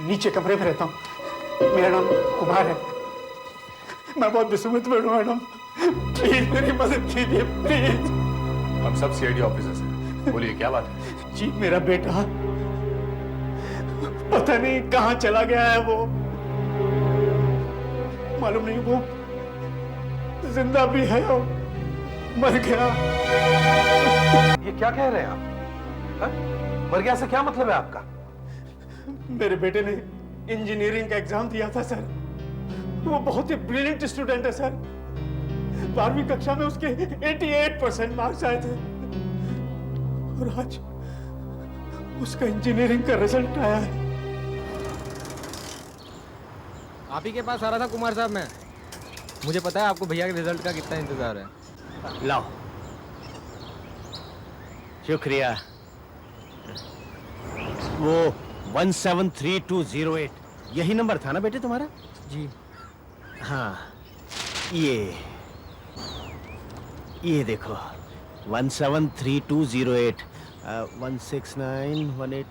नीचे कमरे में रहता हूँ। मेरा नाम कुमार है। मैं बहुत विस्मित हूँ मैडम, प्लीज मेरी मदद कीजिए प्लीज। हम सब सीआईडी ऑफिसर्स हैं, बोलिए क्या बात है? जी, मेरा बेटा पता नहीं कहाँ चला गया है। वो मालूम नहीं वो जिंदा भी है और मर गया। ये क्या कह रहे हैं आप? हा? मर गया से क्या मतलब है आपका? मेरे बेटे ने इंजीनियरिंग का एग्जाम दिया था सर। वो बहुत ही ब्रिलियंट स्टूडेंट है सर। 12वीं कक्षा में उसके 88% मार्क्स आए थे और आज उसका इंजीनियरिंग का रिजल्ट आया है। आप ही के पास आ रहा था कुमार साहब। मैं मुझे पता है आपको भैया के रिजल्ट का कितना इंतजार है। लाओ, शुक्रिया। वो 173208 यही नंबर था ना बेटे तुम्हारा? जी हाँ, ये देखो 173208 16918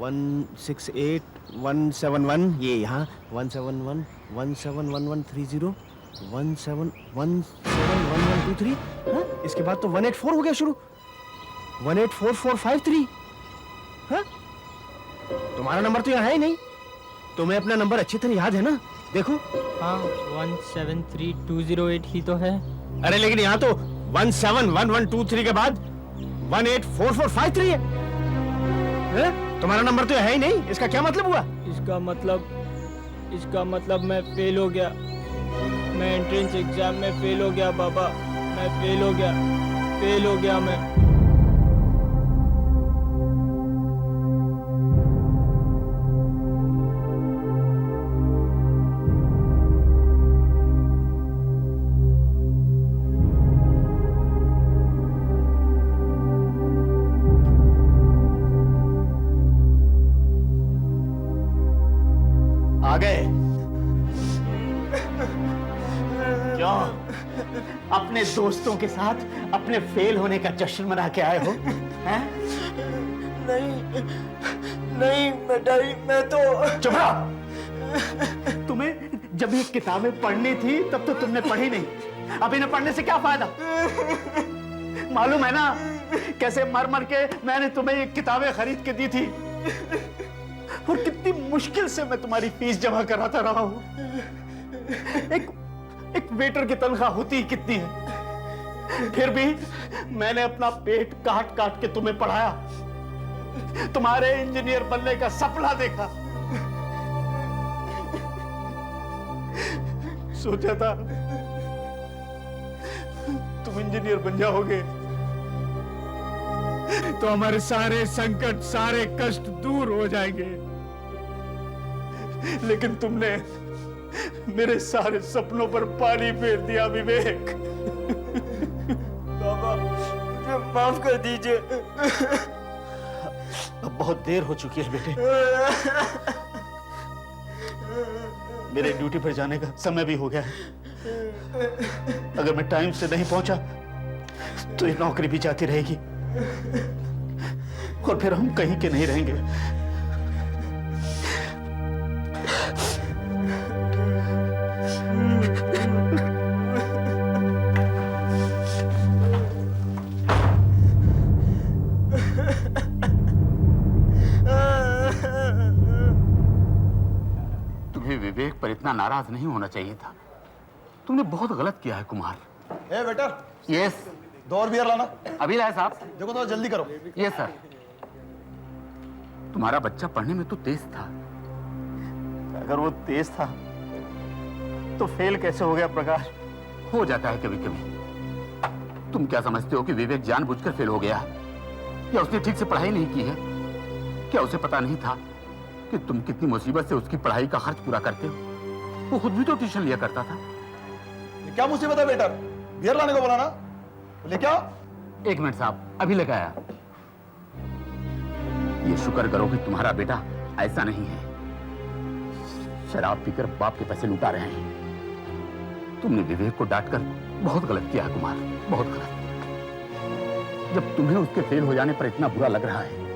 168 171, ये यहाँ 171 171130 171123। हाँ, इसके बाद तो 184 हो गया शुरू, 184453। हाँ, तुम्हारा नंबर तो यहाँ है ही नहीं। तुम्हें अपना नंबर अच्छी तरह याद है ना? देखो। हाँ, 173208 ही तो है। अरे लेकिन यहाँ तो 171123 के बाद 184453 है। तुम्हारा नंबर तो है ही नहीं, इसका क्या मतलब हुआ? इसका मतलब मैं फेल हो गया। मैं एंट्रेंस एग्जाम में फेल हो गया बाबा। मैं फेल हो गया मैं। गए। क्यों अपने दोस्तों के साथ अपने फेल होने का जश्न मना के आए हो? हैं? नहीं नहीं बेटाई, मैं तो चुप रहो। तुम्हें जब ये किताबें पढ़नी थी तब तो तुमने पढ़ी नहीं। अब इन्हें पढ़ने से क्या फायदा? मालूम है ना कैसे मर मर के मैंने तुम्हें ये किताबें खरीद के दी थी, और कितनी मुश्किल से मैं तुम्हारी फीस जमा कराता रहा हूं। एक वेटर की तनख्वाह होती ही कितनी है, फिर भी मैंने अपना पेट काट काट के तुम्हें पढ़ाया, तुम्हारे इंजीनियर बनने का सपना देखा। सोचा था तुम इंजीनियर बन जाओगे तो हमारे सारे संकट, सारे कष्ट दूर हो जाएंगे, लेकिन तुमने मेरे सारे सपनों पर पानी फेर दिया विवेक। बाबा मुझे माफ कर दीजिए। अब बहुत देर हो चुकी है बेटे, मेरे ड्यूटी पर जाने का समय भी हो गया है। अगर मैं टाइम से नहीं पहुंचा तो ये नौकरी भी जाती रहेगी और फिर हम कहीं के नहीं रहेंगे। तुम्हें विवेक पर इतना नाराज नहीं होना चाहिए था। तुमने बहुत गलत किया है कुमार। ए वेटर, यस। 2 और बियर लाना। अभी लाए साहब। देखो थोड़ा जल्दी करो। Yes sir. तुम्हारा बच्चा पढ़ने में तो तेज था। अगर वो तेज था तो फेल कैसे हो गया प्रकाश? हो जाता है कभी कभी। तुम क्या समझते हो कि विवेक जानबूझकर फेल हो गया है, या उसने ठीक से पढ़ाई नहीं की है? क्या उसे पता नहीं था कि तुम कितनी मुसीबत से उसकी पढ़ाई का खर्च पूरा करते हो? वो खुद भी तो ट्यूशन लिया करता था। ये क्या मुसीबत है बेटर? बियर लाने को बोला ना, ले क्या? 1 मिनट साहब, अभी लगाया। ये शुक्र करो कि तुम्हारा बेटा ऐसा नहीं है, शराब पीकर बाप के पैसे लुटा रहे हैं। तुमने विवेक को डांटकर बहुत गलत किया है कुमार, बहुत गलत। जब तुम्हें उसके फेल हो जाने पर इतना बुरा लग रहा है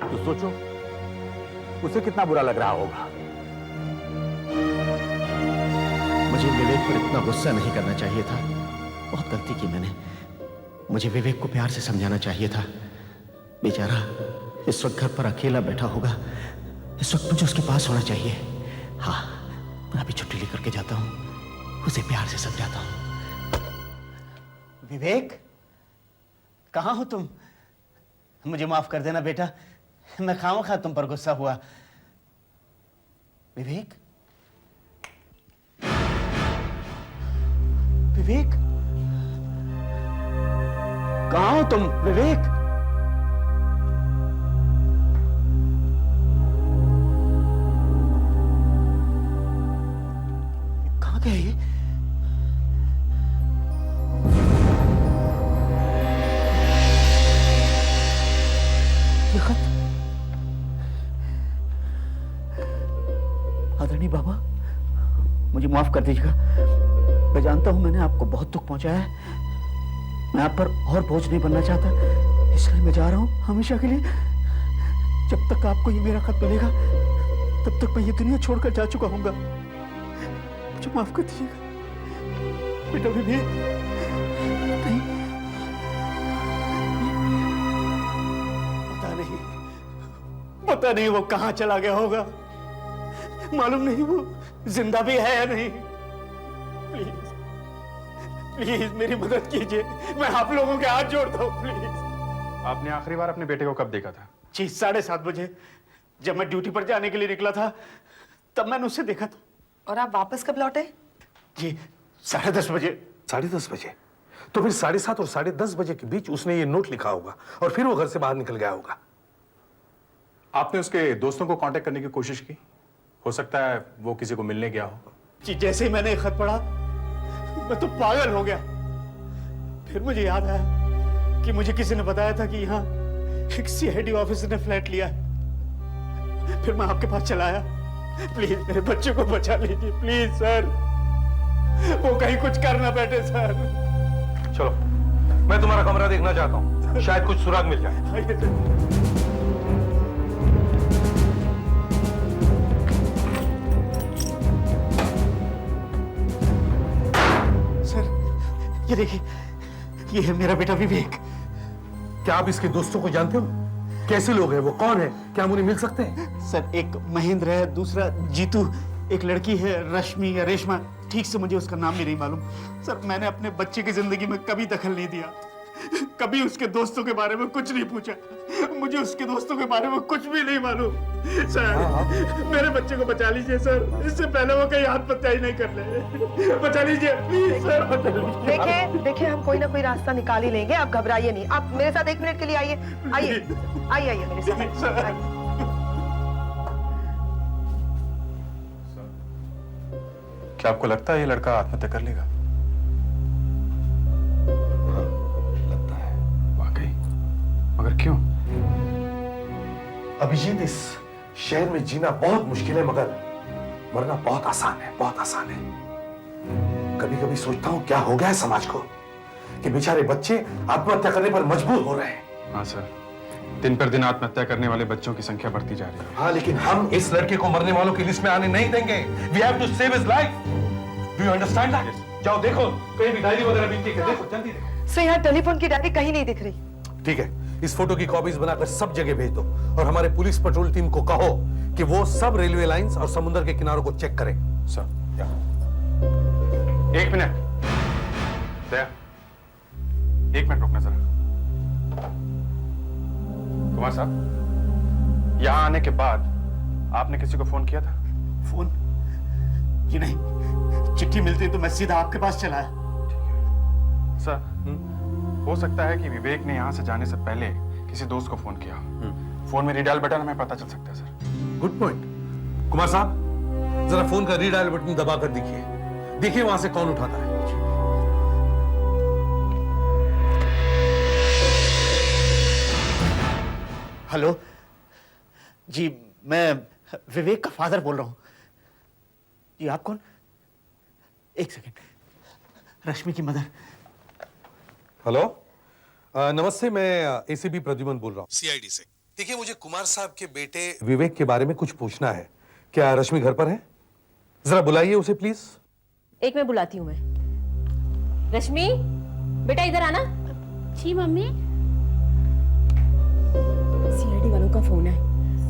तो सोचो उसे कितना बुरा लग रहा होगा। मुझे विवेक पर इतना गुस्सा नहीं करना चाहिए था। बहुत गलती की मैंने। मुझे विवेक को प्यार से समझाना चाहिए था। बेचारा इस वक्त घर पर अकेला बैठा होगा, इस वक्त मुझे उसके पास होना चाहिए। हाँ, मैं अभी छुट्टी लेकर के जाता हूं, उसे प्यार से समझाता हूं। विवेक, कहां हो तुम? मुझे माफ कर देना बेटा, मैं खामखा तुम पर गुस्सा हुआ। विवेक, विवेक, कहां हो तुम? विवेक, कहां गए ये? ये खत आदरणीय बाबा, मुझे माफ कर दीजिएगा। मैं जानता हूं मैंने आपको बहुत दुख पहुंचाया है। मैं आप पर और बोझ नहीं बनना चाहता, इसलिए मैं जा रहा हूं हमेशा के लिए। जब तक आपको ये मेरा खत मिलेगा तब तक मैं ये दुनिया छोड़कर जा चुका हूंगा। मुझे माफ कर दीजिएगा बेटा। विवेक, नहीं, पता नहीं वो कहां चला गया होगा। मालूम नहीं वो जिंदा भी है या नहीं। प्लीज प्लीज मेरी मदद कीजिए, मैं आप लोगों के हाथ जोड़ता हूं, प्लीज। आपने आखिरी बार अपने बेटे को कब देखा था? जी 7:30 बजे, जब मैं ड्यूटी पर जाने के लिए निकला था तब मैंने उसे देखा था। और आप वापस कब लौटे? जी 10:30 बजे। 10:30 बजे? तो फिर 7:30 और 10:30 बजे के बीच उसने ये नोट लिखा होगा और फिर वो घर से बाहर निकल गया होगा। आपने उसके दोस्तों को कांटेक्ट करने की कोशिश की? हो सकता है वो किसी को मिलने गया हो। जी जैसे ही मैंने खत पढ़ा मैं तो पागल हो गया। फिर मुझे याद आया कि मुझे किसी ने बताया था कि यहाँ एक CID ऑफिसर ने फ्लैट लिया है। फिर मैं आपके पास चला आया प्लीज मेरे बच्चे को बचा लीजिए प्लीज सर, वो कहीं कुछ कर ना बैठे सर। चलो, मैं तुम्हारा कमरा देखना चाहता हूँ, शायद कुछ सुराग मिल जाए। सर ये देखिए, ये है मेरा बेटा विवेक। क्या आप इसके दोस्तों को जानते हो? कैसे लोग हैं वो, कौन है, क्या हम उन्हें मिल सकते हैं? सर एक महेंद्र है, दूसरा जीतू, एक लड़की है रश्मि या रेशमा, ठीक से मुझे उसका नाम भी नहीं मालूम। सर मैंने अपने बच्चे की जिंदगी में कभी दखल नहीं दिया, कभी उसके दोस्तों के बारे में कुछ नहीं पूछा, मुझे उसके दोस्तों के बारे में कुछ भी नहीं मालूम। सर मेरे बच्चे को बचा लीजिए सर, इससे पहले वो कहीं आत्महत्या ही नहीं कर ले, बचा लीजिए प्लीज सर, बचा लीजिए। देखिए देखिए, हम कोई ना कोई रास्ता निकाल ही लेंगे, आप घबराइए नहीं। आप मेरे साथ 1 मिनट के लिए आइए, आइए आइए आइए मेरे साथ आइए। क्या आपको लगता है ये लड़का आत्महत्या कर लेगा? लगता है। वाकई? मगर क्यों? अभिजीत, इस शहर में जीना बहुत मुश्किल है, मगर मरना बहुत आसान है, बहुत आसान है। कभी कभी सोचता हूँ क्या हो गया है समाज को कि बेचारे बच्चे आत्महत्या करने पर मजबूर हो रहे हैं। हाँ सर, दिन पर दिन आत्महत्या करने वाले बच्चों की संख्या बढ़ती जा रही है। हाँ, लेकिन हम इस लड़के को मरने वालों की लिस्ट में आने नहीं देंगे। We have to save his life. Do you understand that? जाओ देखो, कहीं भी डायरी वगैरह मिलती है, देखो जल्दी देखो। सर यहाँ टेलीफोन की डायरी कहीं नहीं दिख रही। ठीक है, इस फोटो की कॉपीज बनाकर सब जगह भेज दो और हमारे पुलिस पेट्रोल टीम को कहो कि वो सब रेलवे लाइंस और समुद्र के किनारों को चेक करें। सर, 1 मिनट दया, 1 मिनट रुकना जरा। कुमार साहब, यहाँ आने के बाद आपने किसी को फोन किया था? फोन? ये नहीं, चिट्ठी मिलती तो मैं सीधा आपके पास चला आया। सर, हो सकता है कि विवेक ने यहाँ से जाने से पहले किसी दोस्त को फोन किया। फोन में रीडायल बटन हमें पता चल सकता है सर। Good point. कुमार साहब, जरा फोन का रीडायल बटन दबाकर देखिए, देखिए वहां से कौन उठाता है। हेलो जी, मैं विवेक का फादर बोल रहा हूं। जी आप कौन? 1 सेकेंड, रश्मि की मदर। हेलो, नमस्ते, मैं एसीपी प्रद्युमन बोल रहा हूँ, सीआईडी से। देखिए, मुझे कुमार साहब के बेटे विवेक के बारे में कुछ पूछना है। क्या रश्मि घर पर है? जरा बुलाइए उसे प्लीज। एक मैं बुलाती हूँ मैं। रश्मि, बेटा इधर आना। जी मम्मी। सीआईडी वालों का फोन है।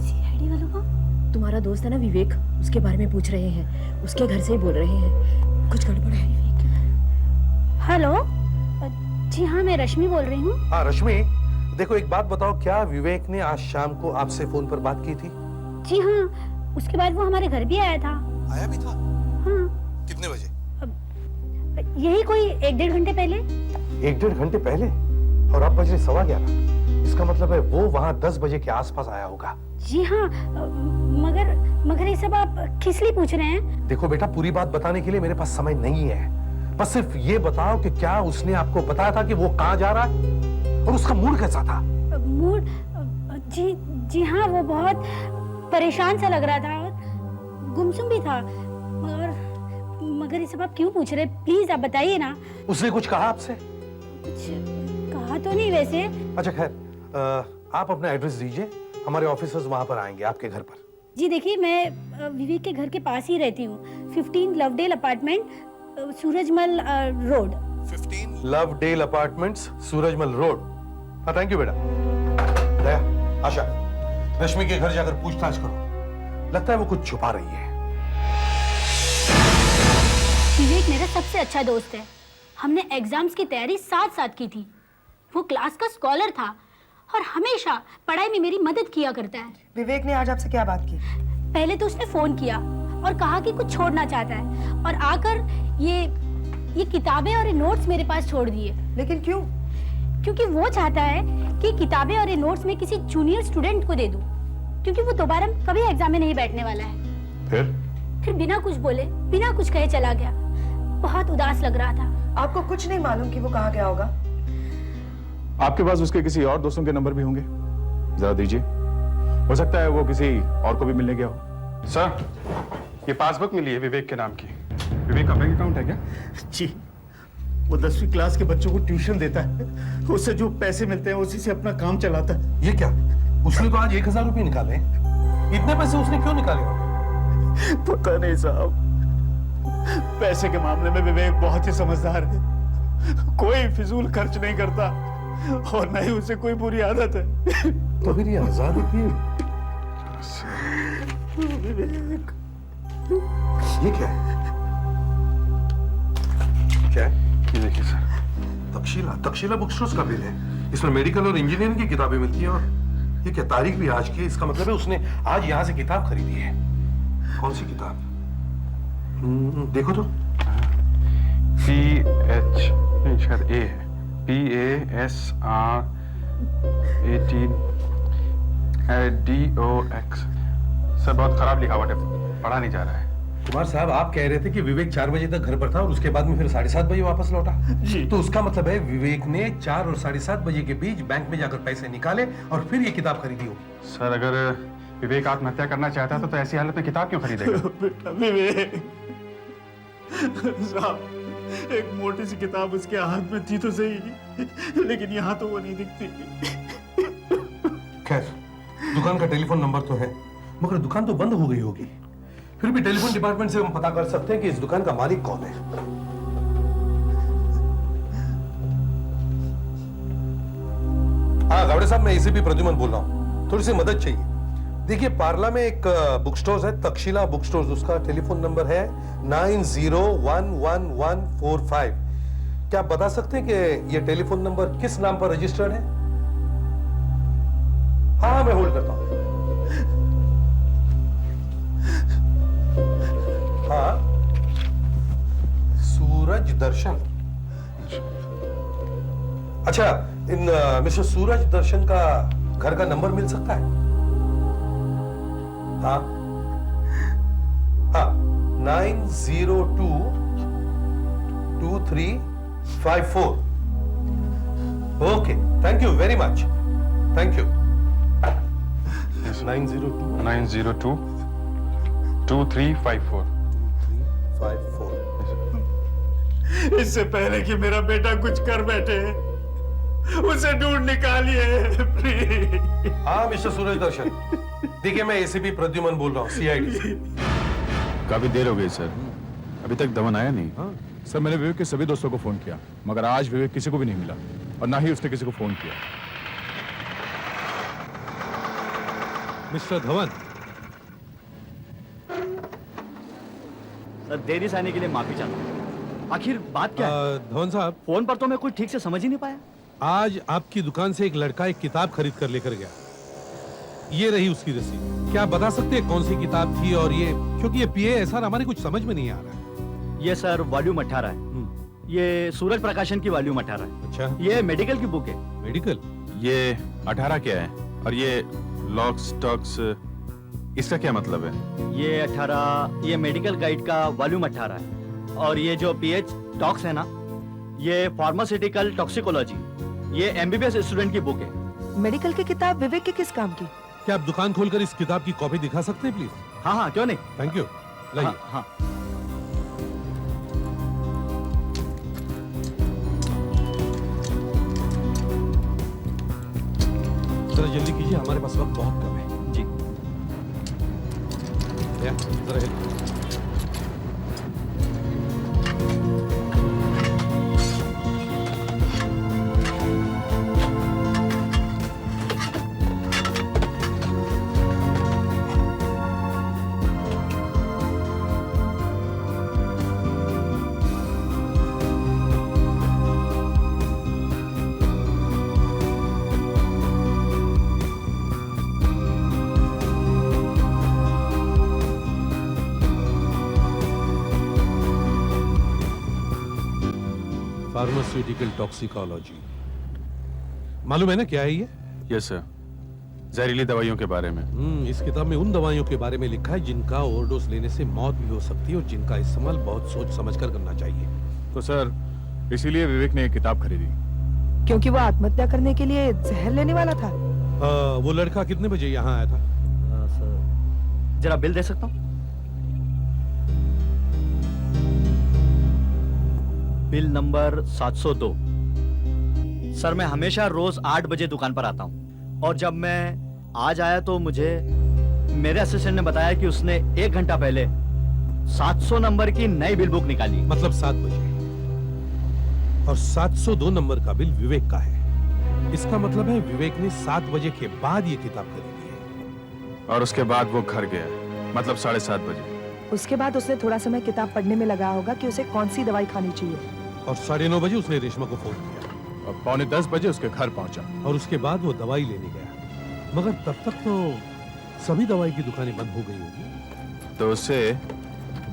सीआईडी वालों का? तुम्हारा दोस्त है ना विवेक, उसके बारे में पूछ रहे हैं, उसके घर से ही बोल रहे हैं, कुछ गड़बड़ है। हेलो, जी हाँ मैं रश्मि बोल रही हूँ। हाँ रश्मि, देखो एक बात बताओ, क्या विवेक ने आज शाम को आपसे फोन पर बात की थी? जी हाँ, उसके बाद वो हमारे घर भी आया था। आया भी था? हाँ। कितने बजे? यही कोई 1-1.5 घंटे पहले। 1-1.5 घंटे पहले? और अब बज रहे 11:15। इसका मतलब है वो वहाँ 10 बजे के आसपास आया होगा। जी हाँ, मगर ये सब आप किस लिए पूछ रहे हैं? देखो बेटा, पूरी बात बताने के लिए मेरे पास समय नहीं है, बस सिर्फ ये बताओ कि क्या उसने आपको बताया था कि वो कहाँ जा रहा है और उसका मूड कैसा था? मूड? जी हाँ, वो बहुत परेशान सा लग रहा था और गुमसुम भी था। मगर ये सब आप क्यों पूछ रहे? प्लीज आप बताइए ना। उसने कुछ कहा आपसे? कुछ कहा तो नहीं वैसे। अच्छा खैर, आप अपना एड्रेस दीजिए, हमारे ऑफिसर्स वहां पर आएंगे आपके घर पर। जी देखिए, मैं विवेक के घर के पास ही रहती हूँ, 15 Lovedale apartment, Surajmal road. 15 Lovedale apartments, Surajmal road. हाँ थैंक यू बेटा। दया, आशा, रश्मि के घर जाकर पूछताछ करो, लगता है वो कुछ छुपा रही है। विवेक मेरा सबसे अच्छा दोस्त है, हमने एग्जाम्स की तैयारी साथ की थी। वो क्लास का स्कॉलर था और हमेशा पढ़ाई में मेरी मदद किया करता है। विवेक ने आज आपसे क्या बात की? पहले तो उसने फोन किया और कहा कि कुछ छोड़ना चाहता है और आकर ये किताबें और ये नोट्स मेरे पास छोड़ दिए। लेकिन क्यों? क्योंकि वो चाहता है कि किताबें और ये नोट्स में किसी जूनियर स्टूडेंट को दे दूं, क्योंकि वो दोबारा कभी एग्जाम में नहीं बैठने वाला है। फिर बिना कुछ बोले, बिना कुछ कहे चला गया। बहुत उदास लग रहा था। आपको कुछ नहीं मालूम कि वो कहाँ गया होगा? आपके पास उसके किसी और दोस्तों के नंबर भी होंगे, जरा दीजिए। हो सकता है वो किसी और को भी मिलने गया हो। सर, ये पासबुक मिली है विवेक के नाम की। विवेक का बैंक अकाउंट है क्या? जी, वो 10वीं क्लास के बच्चों को ट्यूशन देता है, उससे जो पैसे मिलते हैं उसी से अपना काम चलाता है। ये क्या? उसने तो आज 1000 रुपये निकाले। इतने पैसे उसने क्यों निकाले? पता नहीं साहब, पैसे के मामले में विवेक बहुत ही समझदार है, कोई फिजूल खर्च नहीं करता और न ही उसे कोई बुरी आदत है। तो फिर ये 1000 रुपये विवेक, ये क्या है? क्या है? ये देखिए सर, तक्षशिला बुक स्टोर्स का बिल है। इसमें मेडिकल और इंजीनियरिंग की किताबें मिलती हैं और ये क्या, तारीख भी आज की है। इसका मतलब है उसने आज यहाँ से किताब खरीदी है। कौन सी किताब? देखो तो। PH नहीं, शायद A है। PASR 18DOX। सर बहुत खराब लिखा हुआ है, पढ़ा नहीं जा रहा है। कुमार साहब, आप कह रहे थे कि विवेक 4 बजे तक घर पर था और उसके बाद में फिर 7:30 बजे वापस लौटा। जी। तो उसका मतलब है विवेक ने 4 और 7:30 बजे के बीच बैंक में जाकर पैसे निकाले और फिर ये किताब खरीदी हो। सर, अगर विवेक आत्महत्या करना चाहता था तो ऐसी हालत में किताब क्यों खरीदेगा? बेटा विवेक साहब, एक मोटी सी किताब उसके हाथ में थी तो सही, लेकिन यहाँ तो वो नहीं दिखती। खैर, दुकान का टेलीफोन नंबर तो है, मगर दुकान तो बंद हो गई होगी। फिर भी टेलीफोन डिपार्टमेंट से हम पता कर सकते हैं कि इस दुकान का मालिक कौन है। हाँ गावड़े साहब, मैं एसीपी प्रद्युमन बोल रहा हूँ, थोड़ी सी मदद चाहिए। देखिए, पार्ला में एक बुक स्टोर है, तक्षशिला बुक स्टोर, उसका टेलीफोन नंबर है 90111145। क्या आप बता सकते हैं कि यह टेलीफोन नंबर किस नाम पर रजिस्टर्ड है? हाँ, मैं होल्ड करता हूं। हाँ, सूरज दर्शन। अच्छा, इन मिस्टर सूरज दर्शन का घर का नंबर मिल सकता है? हाँ हाँ, 9022354। Okay, thank you very much, thank you. 9022354। इससे पहले कि मेरा बेटा कुछ कर बैठे, उसे ढूंढ निकालिए प्लीज। हाँ मिस्टर सूरज दर्शन, देखिए मैं एसीपी प्रद्युमन बोल रहा हूँ, CID। काफी देर हो गई सर, अभी तक धवन आया नहीं। सर, मैंने विवेक के सभी दोस्तों को फोन किया, मगर आज विवेक किसी को भी नहीं मिला और ना ही उसने किसी को फोन किया। मिस्टर धवन, सर देरी से आने के लिए माफी चाहता हूँ। आखिर बात क्या है? धवन साहब, फोन पर तो मैं कुछ ठीक से समझ ही नहीं पाया। आज आपकी दुकान से एक लड़का एक किताब खरीद कर लेकर गया। ये रही उसकी रसीद। क्या आप बता सकते हैं कौन सी किताब थी? और ये, क्योंकि ये PASR हमारे कुछ समझ में नहीं आ रहा है। ये सर वॉल्यूम 18 है। ये सूरज प्रकाशन की वॉल्यूम 18 है। अच्छा, ये मेडिकल की बुक है। मेडिकल? ये 18 क्या है? और ये लॉक स्टॉक्स, इसका क्या मतलब है? ये 18, ये मेडिकल गाइड का वॉल्यूम 18 है। और ये जो PH टॉक्स है ना, ये फार्मास्यूटिकल टॉक्सिकोलॉजी, ये MBBS स्टूडेंट की बुक है। मेडिकल की किताब विवेक के किस काम की? क्या आप दुकान खोलकर इस किताब की कॉपी दिखा सकते हैं प्लीज? हाँ हाँ, क्यों नहीं। थैंक यू, लाइए। हाँ। जरा जल्दी कीजिए, हमारे पास वक्त बहुत कम है। जी। जरा हेल्प। फार्मास्यूटिकल टॉक्सिकोलॉजी, मालूम है ना क्या है ये? यस सर, जहरीली दवाइयों के बारे में। इस किताब में उन दवाइयों के बारे में लिखा है जिनका ओवरडोज लेने से मौत भी हो सकती है और जिनका इस्तेमाल बहुत सोच समझकर करना चाहिए। तो सर, इसीलिए विवेक ने एक किताब खरीदी। क्योंकि वो आत्महत्या करने के लिए जहर लेने वाला था। वो लड़का कितने बजे यहाँ आया था? जरा बिल दे सकता हूँ? Bill number 702। सर मैं हमेशा रोज 8 बजे दुकान पर आता हूँ और जब मैं आज आया तो मुझे मेरे असिस्टेंट ने बताया कि उसने 1 घंटा पहले 700 नंबर की नई बिल बुक निकाली। मतलब 7 बजे, और 702 नंबर का बिल विवेक का है। इसका मतलब है विवेक ने 7 बजे के बाद ये किताब खरीदी है। और उसके बाद वो घर गया, मतलब 7:30 बजे। उसके बाद उसने थोड़ा समय किताब पढ़ने में लगाया होगा कि उसे कौन सी दवाई खानी चाहिए। और 9:30 बजे उसने रेशमा को फोन किया और 9:45 बजे उसके घर पहुंचा। और उसके बाद वो दवाई लेने गया, मगर तब तक तो सभी दवाई की दुकानें बंद हो गई होगी। तो उसे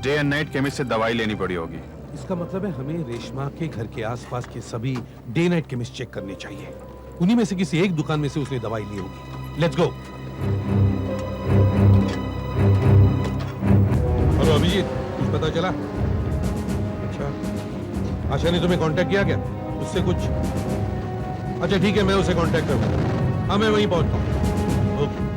डे एंड नाइट केमिस्ट से दवाई लेनी पड़ी होगी। इसका मतलब है हमें रेशमा के घर के आसपास के सभी डे नाइट केमिस्ट चेक करने चाहिए। उन्हीं में से किसी एक दुकान में से उसने दवाई ली होगी। Let's go. हेलो अभिजीत, कुछ पता चला? अच्छा, आशा ने तुम्हें कांटेक्ट किया क्या? उससे कुछ? अच्छा ठीक है, मैं उसे कांटेक्ट करूंगा। हाँ मैं वहीं पहुंचता हूँ। ओके।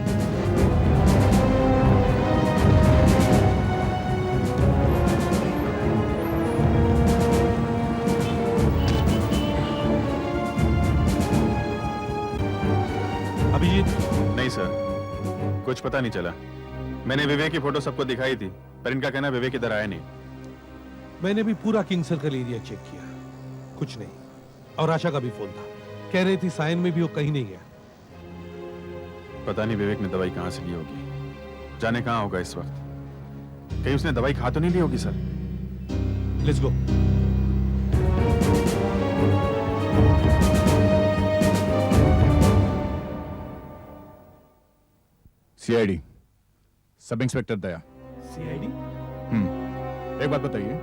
अभिजीत? नहीं सर, कुछ पता नहीं चला। मैंने विवेक की फोटो सबको दिखाई थी, पर इनका कहना विवेक इधर आया नहीं। मैंने भी पूरा किंग सर्कल एरिया चेक किया, कुछ नहीं। और आशा का भी फोन था, कह रही थी सायन में भी वो कहीं नहीं गया। पता नहीं विवेक ने दवाई कहां से ली होगी, जाने कहां होगा इस वक्त। कहीं उसने दवाई खा तो नहीं ली होगी sir? Let's go. CID, sub inspector Daya. CID? एक बात बताइए,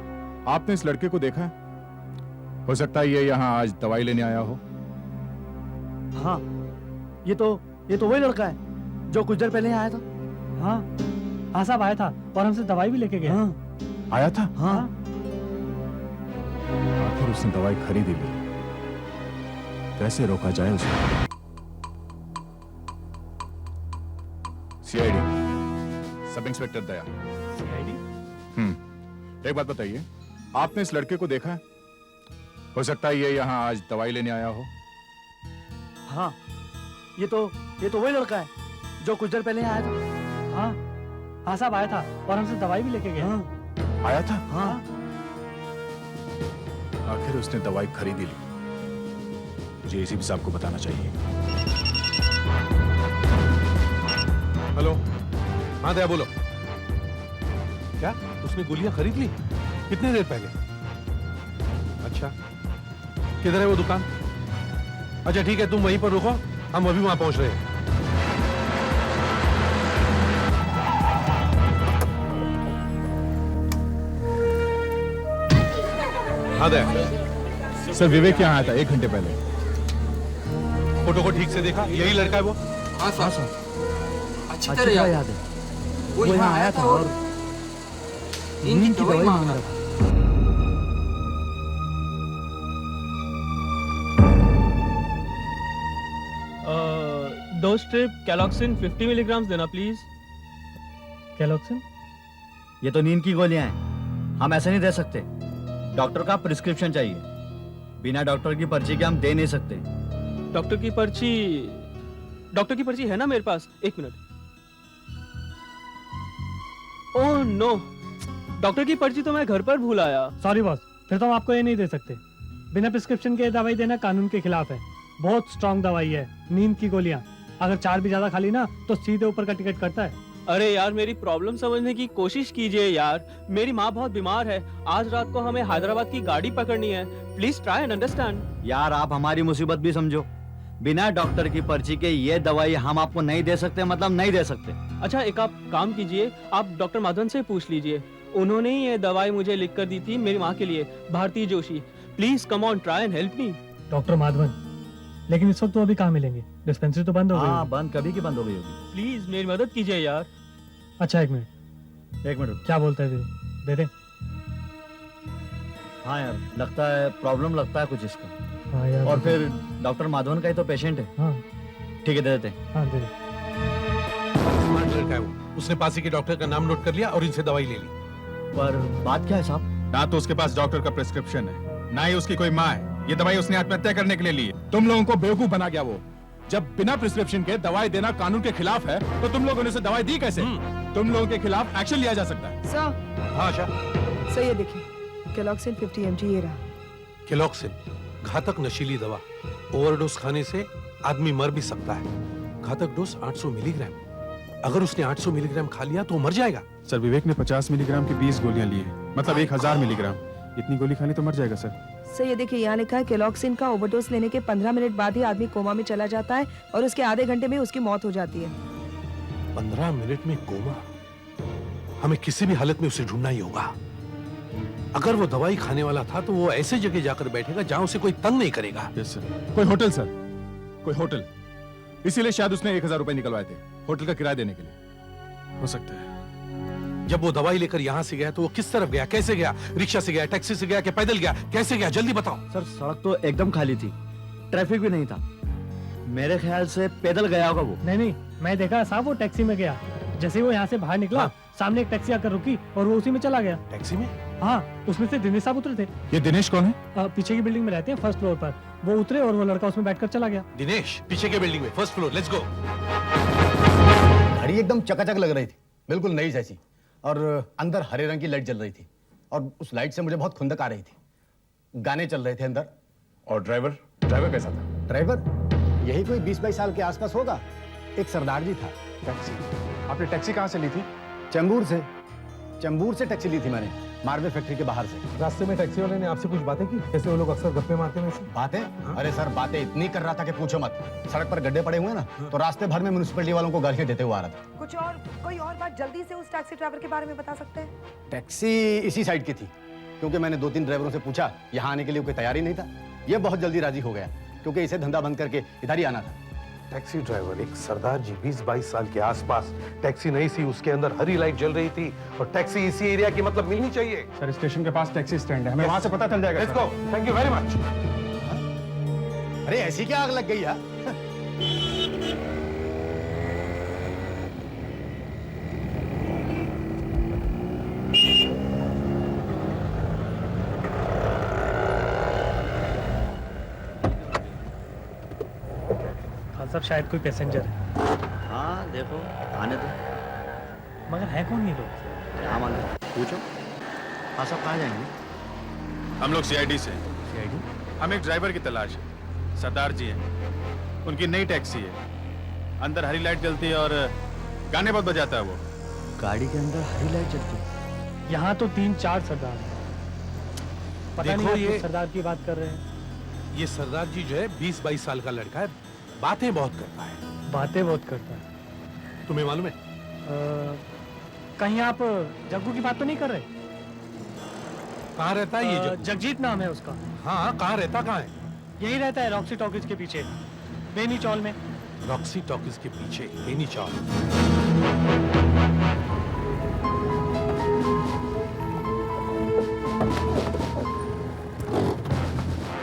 आपने इस लड़के को देखा है? हो सकता है ये यहाँ आज दवाई लेने आया हो। हाँ, ये तो वही लड़का है जो कुछ देर पहले आया था। हाँ साहब आया था और हमसे दवाई भी लेके गया। आया था? हाँ। आखिर उसने दवाई खरीदी ली, कैसे रोका जाए उसे? सीआईडी, सब इंस्पेक्टर दया। सीआईडी? एक बात बताइए, आपने इस लड़के को देखा है? हो सकता है ये यहाँ आज दवाई लेने आया हो। हाँ, ये तो वही लड़का है जो कुछ देर पहले आया था। हाँ साहब आया था और हमसे दवाई भी लेके गया। आया था? हाँ। आखिर उसने दवाई खरीदी ली, मुझे एसीपी साहब को बताना चाहिए। हेलो, हाँ दया बोलो। क्या उसने गोलियां खरीद ली? कितनी देर पहले? अच्छा, किधर है वो दुकान? अच्छा ठीक है, तुम वहीं पर रुको, हम अभी वहां पहुंच रहे हैं। हाँ दया। सर विवेक यहाँ आया था 1 घंटे पहले। फोटो को ठीक से देखा? यही लड़का है वो? हाँ सर, अच्छी तरह याद है। वो यहाँ आया था और नींद की दवाई मांग रहा था। दो स्ट्रिप कैलॉक्सिन 50 मिलीग्राम देना प्लीज। कैलॉक्सिन? ये तो नींद की गोलियां हैं, हम ऐसे नहीं दे सकते। डॉक्टर का प्रिस्क्रिप्शन चाहिए, बिना डॉक्टर की पर्ची के हम दे नहीं सकते। डॉक्टर की पर्ची है ना मेरे पास? 1 मिनट। ओह नो, डॉक्टर की पर्ची तो मैं घर पर भूल आया। सॉरी बॉस, फिर तो हम आपको ये नहीं दे सकते। बिना प्रिस्क्रिप्शन के दवाई देना कानून के खिलाफ है। बहुत स्ट्रांग दवाई है, नींद की गोलियां। अगर 4 भी ज्यादा खा ली ना तो सीधे ऊपर का टिकट करता है। अरे यार, मेरी प्रॉब्लम समझने की कोशिश कीजिए यार। मेरी माँ बहुत बीमार है, आज रात को हमें हैदराबाद की गाड़ी पकड़नी है। Please try and understand. यार आप हमारी मुसीबत भी समझो। बिना डॉक्टर की पर्ची के ये दवाई हम आपको नहीं दे सकते, मतलब नहीं दे सकते। अच्छा एक आप काम कीजिए, आप डॉक्टर माधवन से पूछ लीजिए, उन्होंने ही ये दवाई मुझे लिख कर दी थी मेरी माँ के लिए, Bharti Joshi. Please come on, try and help me. Doctor Madhavan, लेकिन इस वक्त तो अभी कहाँ मिलेंगे? डिस्पेंसरी तो बंद हो गई। हाँ, बंद कभी की बंद हो गई होगी। प्लीज मेरी मदद कीजिए यार। अच्छा 1 मिनट, क्या बोलते हैं? दे दे। हाँ यार, लगता है प्रॉब्लम लगता है कुछ इसका। हाँ यार, और फिर डॉक्टर माधवन का ही तो पेशेंट है। हाँ ठीक है, दे देते। हाँ दे दे। का है वो। उसने पासी के डॉक्टर का नाम नोट कर लिया और इनसे दवाई ले ली। पर बात क्या है साहब? ना तो उसके पास डॉक्टर का प्रिस्क्रिप्शन है, ना ही उसकी कोई माँ है। ये दवाई उसने आत्महत्या करने के लिए ली है। तुम लोगों को बेवकूफ बना गया वो। जब बिना प्रिस्क्रिप्शन के दवाई देना कानून के खिलाफ है, तो तुम लोगों ने उसे दवाई दी कैसे? तुम लोगों के खिलाफ एक्शन लिया जा सकता है। सर। हाँ आशा। सर ये देखिए, केलॉक्सिन 50 mg ये रहा। केलॉक्सिन घातक नशीली दवा। ओवरडोज खाने से आदमी मर भी सकता है। घातक डोज 800 मिलीग्राम। अगर उसने 800 मिलीग्राम खा लिया तो मर जाएगा। सर विवेक ने 50 मिलीग्राम की 20 गोलियां ली है, मतलब 1000 मिलीग्राम। इतनी गोली खाने तो मर जाएगा सर। सर ये देखिए, यहाँ लिखा है केलॉक्सिन का ओवरडोज लेने के 15 मिनट बाद ही आदमी कोमा में चला जाता है और उसके आधे घंटे में उसकी मौत हो जाती है। 15 मिनट में कोमा? हमें किसी भी हालत में उसे ढूंढना ही होगा। अगर वो दवाई खाने वाला था तो वो ऐसे जगह जाकर बैठेगा जहां उसे कोई तंग नहीं करेगा। Yes sir. कोई होटल सर, कोई होटल। इसीलिए शायद उसने 1000 रुपए निकलवाए थे होटल का किराया देने के लिए। हो सकता है। जब वो दवाई लेकर यहाँ से गया तो वो किस तरफ गया, कैसे गया? रिक्शा से गया, टैक्सी से गया कि पैदल गया? कैसे गया? जल्दी बताओ। सर सड़क तो एकदम खाली थी, ट्रैफिक भी नहीं था। मेरे ख्याल से पैदल गया होगा वो। नहीं, मैं देखा साहब वो टैक्सी में गया। जैसे ही वो यहाँ से बाहर निकला, सामने एक टैक्सी आकर रुकी और वो उसी में चला गया। टैक्सी में? हाँ, उसमें से दिनेश साहब उतरे थे। ये दिनेश कौन है? पीछे की बिल्डिंग में रहते हैं, फर्स्ट फ्लोर पर। वो उतरे और वो लड़का उसमें बैठकर चला गया। दिनेश पीछे के बिल्डिंग में, फर्स्ट फ्लोर। Let's go. घड़ी एकदम चकाचक लग रही थी, बिल्कुल नई जैसी, और अंदर हरे रंग की लाइट जल रही थी और उस लाइट से मुझे बहुत खुंदक आ रही थी। गाने चल रहे थे अंदर। और ड्राइवर कैसा था? ड्राइवर यही कोई 20-22 साल के आसपास होगा। एक सरदार जी था। टैक्सी? आपने टैक्सी कहाँ से ली थी? चेंबूर से टैक्सी ली थी मैंने, मार्बल फैक्ट्री के बाहर से। रास्ते में टैक्सी वाले ने आपसे कुछ बातें की? जैसे वो लोग अक्सर गप्पे मारते हैं। बातें? अरे सर बातें इतनी कर रहा था कि पूछो मत। सड़क पर गड्ढे पड़े हुए ना, तो रास्ते भर में म्युनिसिपैलिटी वालों को गालियां देते हुए आ रहा था। कुछ और, कोई और बात जल्दी से उस टैक्सी ड्राइवर के बारे में बता सकते हैं? टैक्सी इसी साइड की थी, क्योंकि मैंने 2-3 ड्राइवरों से पूछा, यहाँ आने के लिए कोई तैयार ही नहीं था। ये बहुत जल्दी राजी हो गया, क्योंकि इसे धंधा बंद करके इधर ही आना था। टैक्सी ड्राइवर एक सरदार जी 20-22 साल के आसपास। टैक्सी नहीं सी, उसके अंदर हरी लाइट जल रही थी और टैक्सी इसी एरिया की, मतलब मिलनी चाहिए। सर स्टेशन के पास टैक्सी स्टैंड है, हमें वहां से पता चल जाएगा। Let's go. Thank you very much. अरे ऐसी क्या आग लग गई यार? सब शायद कोई पैसेंजर है। हाँ देखो, आने दो। मगर है कौन ये लोग? क्या मालूम, पूछो। हाँ सब कहाँ जाएंगे? हम लोग सीआईडी से। सीआईडी? हम एक ड्राइवर की तलाश है। सरदार जी हैं, उनकी नई टैक्सी है। अंदर हरी लाइट जलती है और गाने बहुत बजाता है वो। गाड़ी के अंदर हरी लाइट जलती है? यहाँ तो 3-4 सरदार हैं। पता नहीं ये सरदार की बात कर रहे हैं। ये सरदार जी जो है 20-22 साल का लड़का है, बातें बहुत करता है। बातें बहुत करता है? तुम्हें मालूम है? कहीं आप जग्गू की बात तो नहीं कर रहे? कहाँ रहता है ये जग्गू? जगजीत नाम है उसका। हाँ, कहाँ रहता कहाँ है? यही रहता है रॉक्सी टॉकीज के पीछे, बेनी चौल में। रॉक्सी टॉकीज के पीछे बेनी चौल।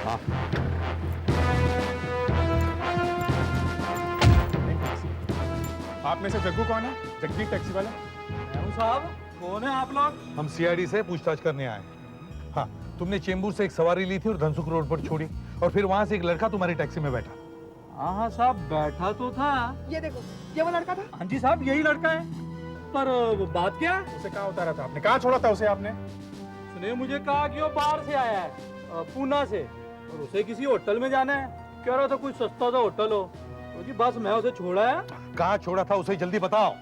हाँ। आप में से जग्गू कौन है? जगजीत टैक्सी वाला? साहब कौन है आप लोग? हम सीआईडी से पूछताछ करने आए। हाँ, तुमने चेंबूर से एक सवारी ली थी और धनसुख रोड पर छोड़ी, और फिर वहां से एक लड़का तुम्हारी टैक्सी में बैठा। हाँ साहब बैठा तो था। ये देखो, ये वो लड़का था। हाँ जी साहब यही लड़का है, पर बात क्या है? उसे कहाँ उतारा था आपने? कहाँ छोड़ा था उसे आपने? उसने मुझे कहा कि वो बाहर से आया है, पूना से, और उसे किसी होटल में जाना है। कह रहा था कोई सस्ता सा होटल हो। तो जी बस मैं उसे छोड़ा है। कहाँ छोड़ा था उसे जल्दी बताओ।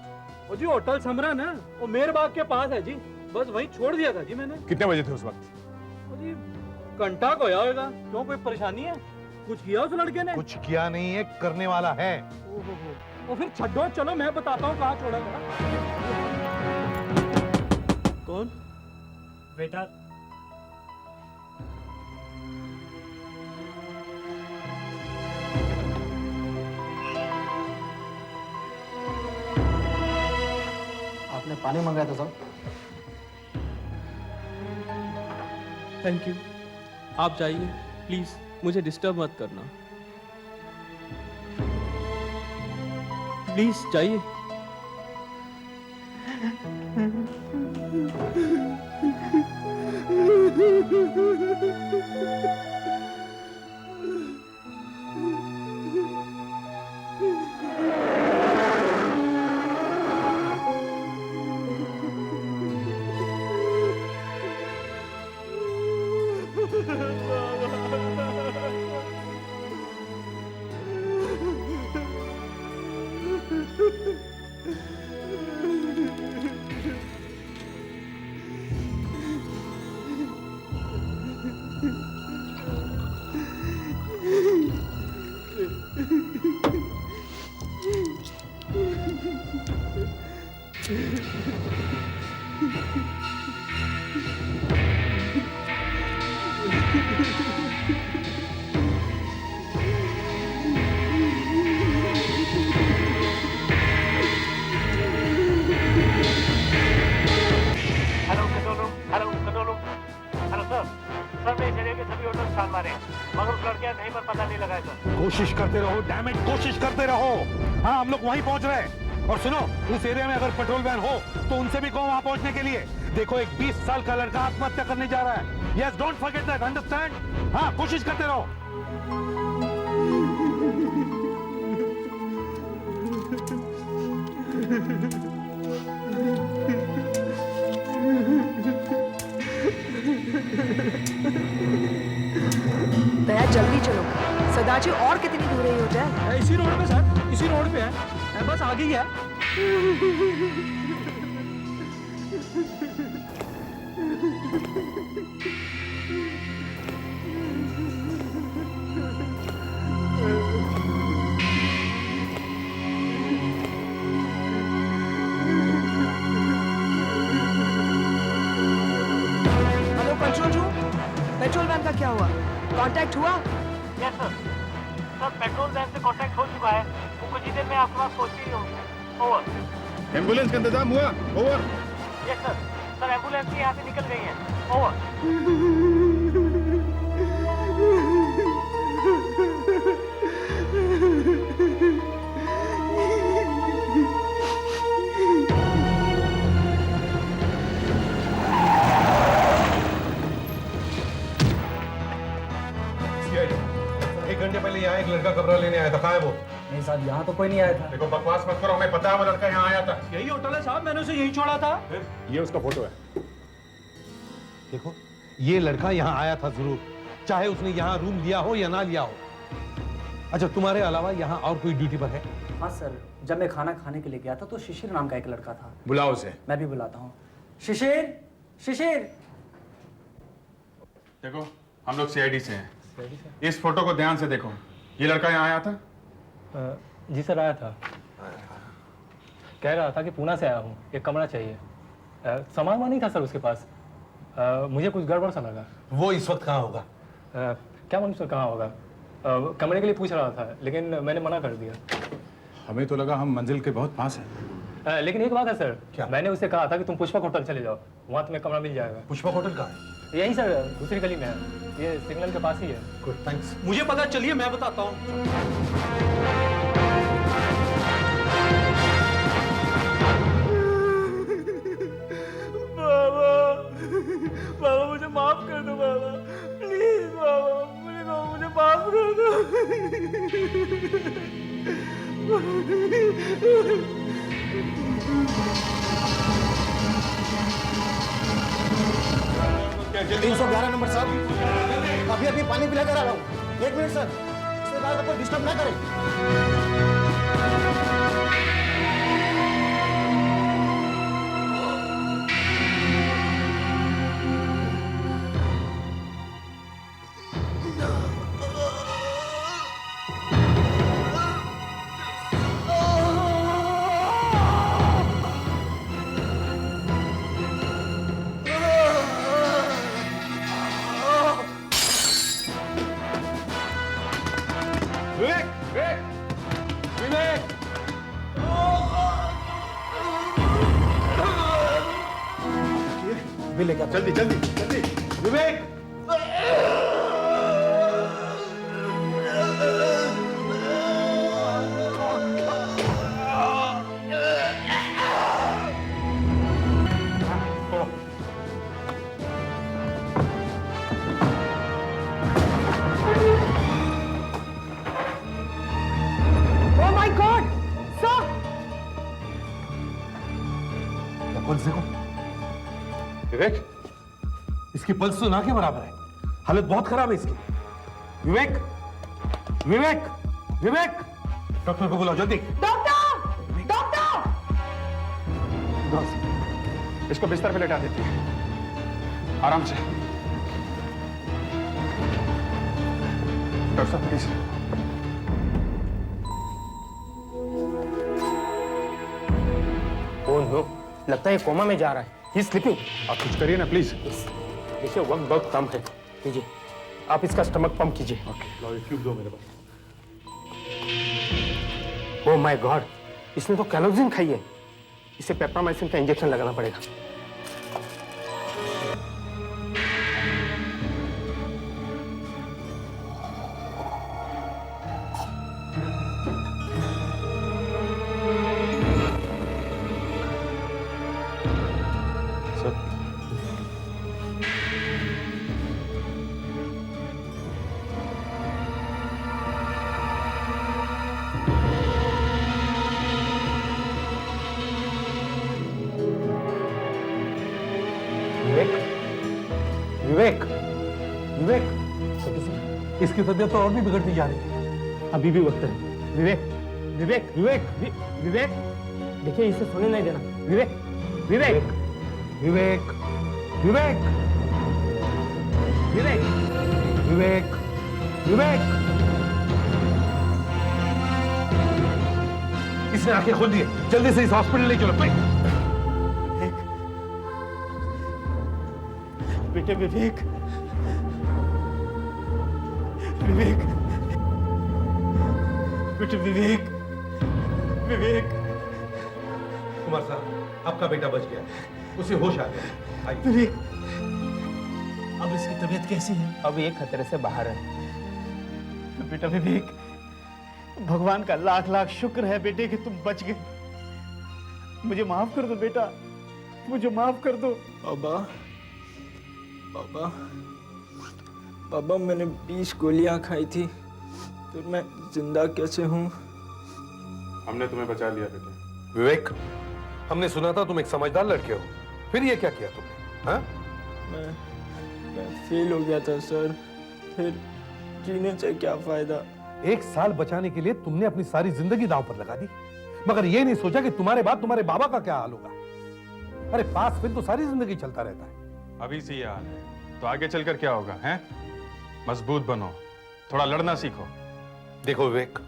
वो जी होटल समरा ना, वो मेर बाग के पास है जी, बस वहीं छोड़ दिया था जी मैंने। कितने बजे थे उस वक्त? वो जी घंटा को होया होगा। क्यों कोई परेशानी है? कुछ किया उस लड़के ने? कुछ किया नहीं है, करने वाला है। वो फिर छड्डो, चलो मैं बताता हूँ कहाँ छोड़ा था। कौन? वेटर। आपने पानी मंगाया था साहब? Thank you. आप जाइए प्लीज, मुझे डिस्टर्ब मत करना। प्लीज जाइए। Hello control room, hello control room, hello sir. Sir मैं इस एरिया के सभी होटल छान मारे मगर उस लड़के का कहीं पर पता नहीं लगा है सर। कोशिश करते रहो, डैम इट, कोशिश करते रहो। हाँ, हम लोग वहीं पहुंच रहे हैं। और सुनो, उस एरिया में अगर पेट्रोल वैन हो तो उनसे भी कहो वहां पहुंचने के लिए। देखो, एक 20 साल का लड़का आत्महत्या करने जा रहा है। Yes, don't forget that, understand? हाँ, कोशिश करते रहो। दया जल्दी चलो, सदाजी और कितनी दूर है ये होटल? इसी रोड पे सर, इसी रोड पे है, बस आगे ही है। Hello control room, patrol van का क्या हुआ? कांटेक्ट हुआ? Yes sir. Sir patrol van से कांटेक्ट हो चुका है, वो कुछ ही देर में आपके पास पहुंच ही होगी। ओवर। एम्बुलेंस का इंतजाम हुआ? Over. Yes sir. Sir ambulance भी यहाँ से निकल गई है। ओवर। एक घंटे पहले यहाँ एक लड़का कमरा लेने आया था, कहाँ है वो? नहीं साहब, यहाँ तो कोई नहीं आया था। देखो, बकवास मत करो, हमें पता है वो लड़का यहाँ आया था। यही होटल है साहब, मैंने उसे यहीं छोड़ा था। ये उसका फोटो है। देखो, ये लड़का यहाँ आया था जरूर, चाहे उसने यहाँ रूम लिया हो या ना लिया हो। अच्छा, तुम्हारे अलावा यहाँ और कोई ड्यूटी पर है? हाँ सर, जब मैं खाना खाने के लिए गया था तो शिशिर नाम का एक लड़का था। बुलाओ उसे। मैं भी बुलाता हूँ। शिशिर, शिशिर। देखो, हम लोग सीआईडी से हैं। इस फोटो को ध्यान से देखो। ये लड़का यहाँ आया था? जी सर, आया था। कह रहा था कि पूना से आया हूँ, एक कमरा चाहिए। सामान नहीं था सर उसके पास। मुझे कुछ गड़बड़ सा लगा। वो इस वक्त कहाँ होगा? क्या मालूम सर कहाँ होगा। कमरे के लिए पूछ रहा था, लेकिन मैंने मना कर दिया। हमें तो लगा हम मंजिल के बहुत पास हैं। लेकिन एक बात है सर, क्या? मैंने उसे कहा था कि तुम पुष्पक होटल चले जाओ, वहाँ तुम्हें कमरा मिल जाएगा। पुष्पक होटल कहाँ है? यही सर, दूसरी गली में है, ये सिग्नल के पास ही है। Good, thanks. मुझे पता, चलिए मैं बताता हूँ। बाबा मुझे माफ कर दो बाबा, प्लीज बाबा, मुझे माफ कर दो। क्या 311 नंबर साहब, अभी अभी पानी पिला कर आ रहा हूँ। 1 मिनट सर, इसके बाद आपको डिस्टर्ब ना करें। बिल लेकर जल्दी जल्दी जल्दी। विवेक, विवेक, इसकी पल्स तो ना के बराबर है, हालत बहुत खराब है इसकी। विवेक, विवेक, विवेक, डॉक्टर को बुलाओ जल्दी। Doctor, doctor! इसको बिस्तर पे लेटा देते हैं, आराम से। डॉक्टर साहब प्लीज। ओह नो, लगता है कोमा में जा रहा है। ही स्लीपिंग। आप कुछ करिए ना प्लीज। देखिए वक्त बहुत कम है, लीजिए आप इसका स्टमक पंप कीजिए। ट्यूब दो मेरे पास। ओह माय गॉड, इसने तो कैलोजिन खाई है। इसे पेप्रामाइसिन का इंजेक्शन लगाना पड़ेगा। विवेक, विवेक, इसकी तबीयत तो और भी बिगड़ती जा रही है। अभी भी वक्त है। विवेक, विवेक, विवेक, विवेक, देखिए इसे सोने नहीं देना। विवेक, विवेक, विवेक, विवेक, विवेक, विवेक, विवेक। इसने आंखें खोल दी है, जल्दी से इस हॉस्पिटल ले चलो। बेटे विवेक, विवेक, बेटे विवेक, विवेक। कुमार साहब, आपका बेटा बच गया, उसे होश आ गया। आइए। विवेक, अब इसकी तबीयत कैसी है? अब ये खतरे से बाहर है। बेटा विवेक, भगवान का लाख लाख शुक्र है बेटे कि तुम बच गए। मुझे माफ कर दो बेटा, मुझे माफ कर दो। बाबा, बाबा, बाबा, मैंने 20 गोलियां खाई थी, फिर मैं जिंदा कैसे हूँ? हमने तुम्हें बचा लिया बेटे। विवेक, हमने सुना था तुम एक समझदार लड़के हो, फिर ये क्या किया तुमने? हाँ? मैं फेल हो गया था सर, फिर जीने से क्या फायदा? 1 साल बचाने के लिए तुमने अपनी सारी जिंदगी दांव पर लगा दी, मगर ये नहीं सोचा कि तुम्हारे बाद तुम्हारे बाबा का क्या हाल होगा। अरे पास फिर तो सारी जिंदगी चलता रहता है। अभी से ये हाल है तो आगे चलकर क्या होगा? हैं? मजबूत बनो, थोड़ा लड़ना सीखो। देखो विवेक,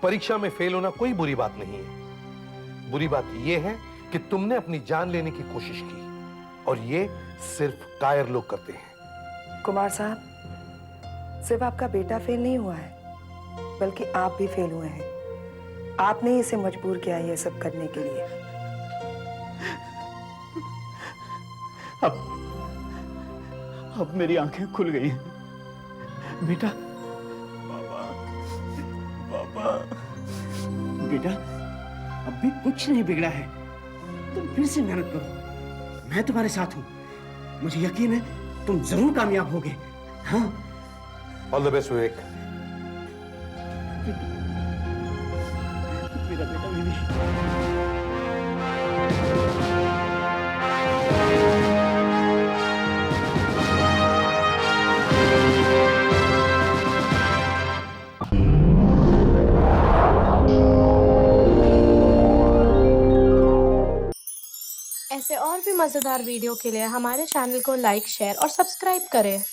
परीक्षा में फेल होना कोई बुरी बात नहीं है। बुरी बात यह है कि तुमने अपनी जान लेने की कोशिश की, और ये सिर्फ कायर लोग करते हैं। कुमार साहब, सिर्फ आपका बेटा फेल नहीं हुआ है, बल्कि आप भी फेल हुए हैं। आपने इसे मजबूर किया ये सब करने के लिए। अब मेरी आंखें खुल गई हैं। बेटा, बाबा, बाबा, बेटा, अब भी कुछ नहीं बिगड़ा है। तुम फिर से मेहनत करो, मैं तुम्हारे साथ हूं। मुझे यकीन है तुम जरूर कामयाब होगे। हाँ, ऑल द बेस्ट विवेक। मेरा बेटा विवेक। ऐसे और भी मज़ेदार वीडियो के लिए हमारे चैनल को लाइक, शेयर और सब्सक्राइब करें।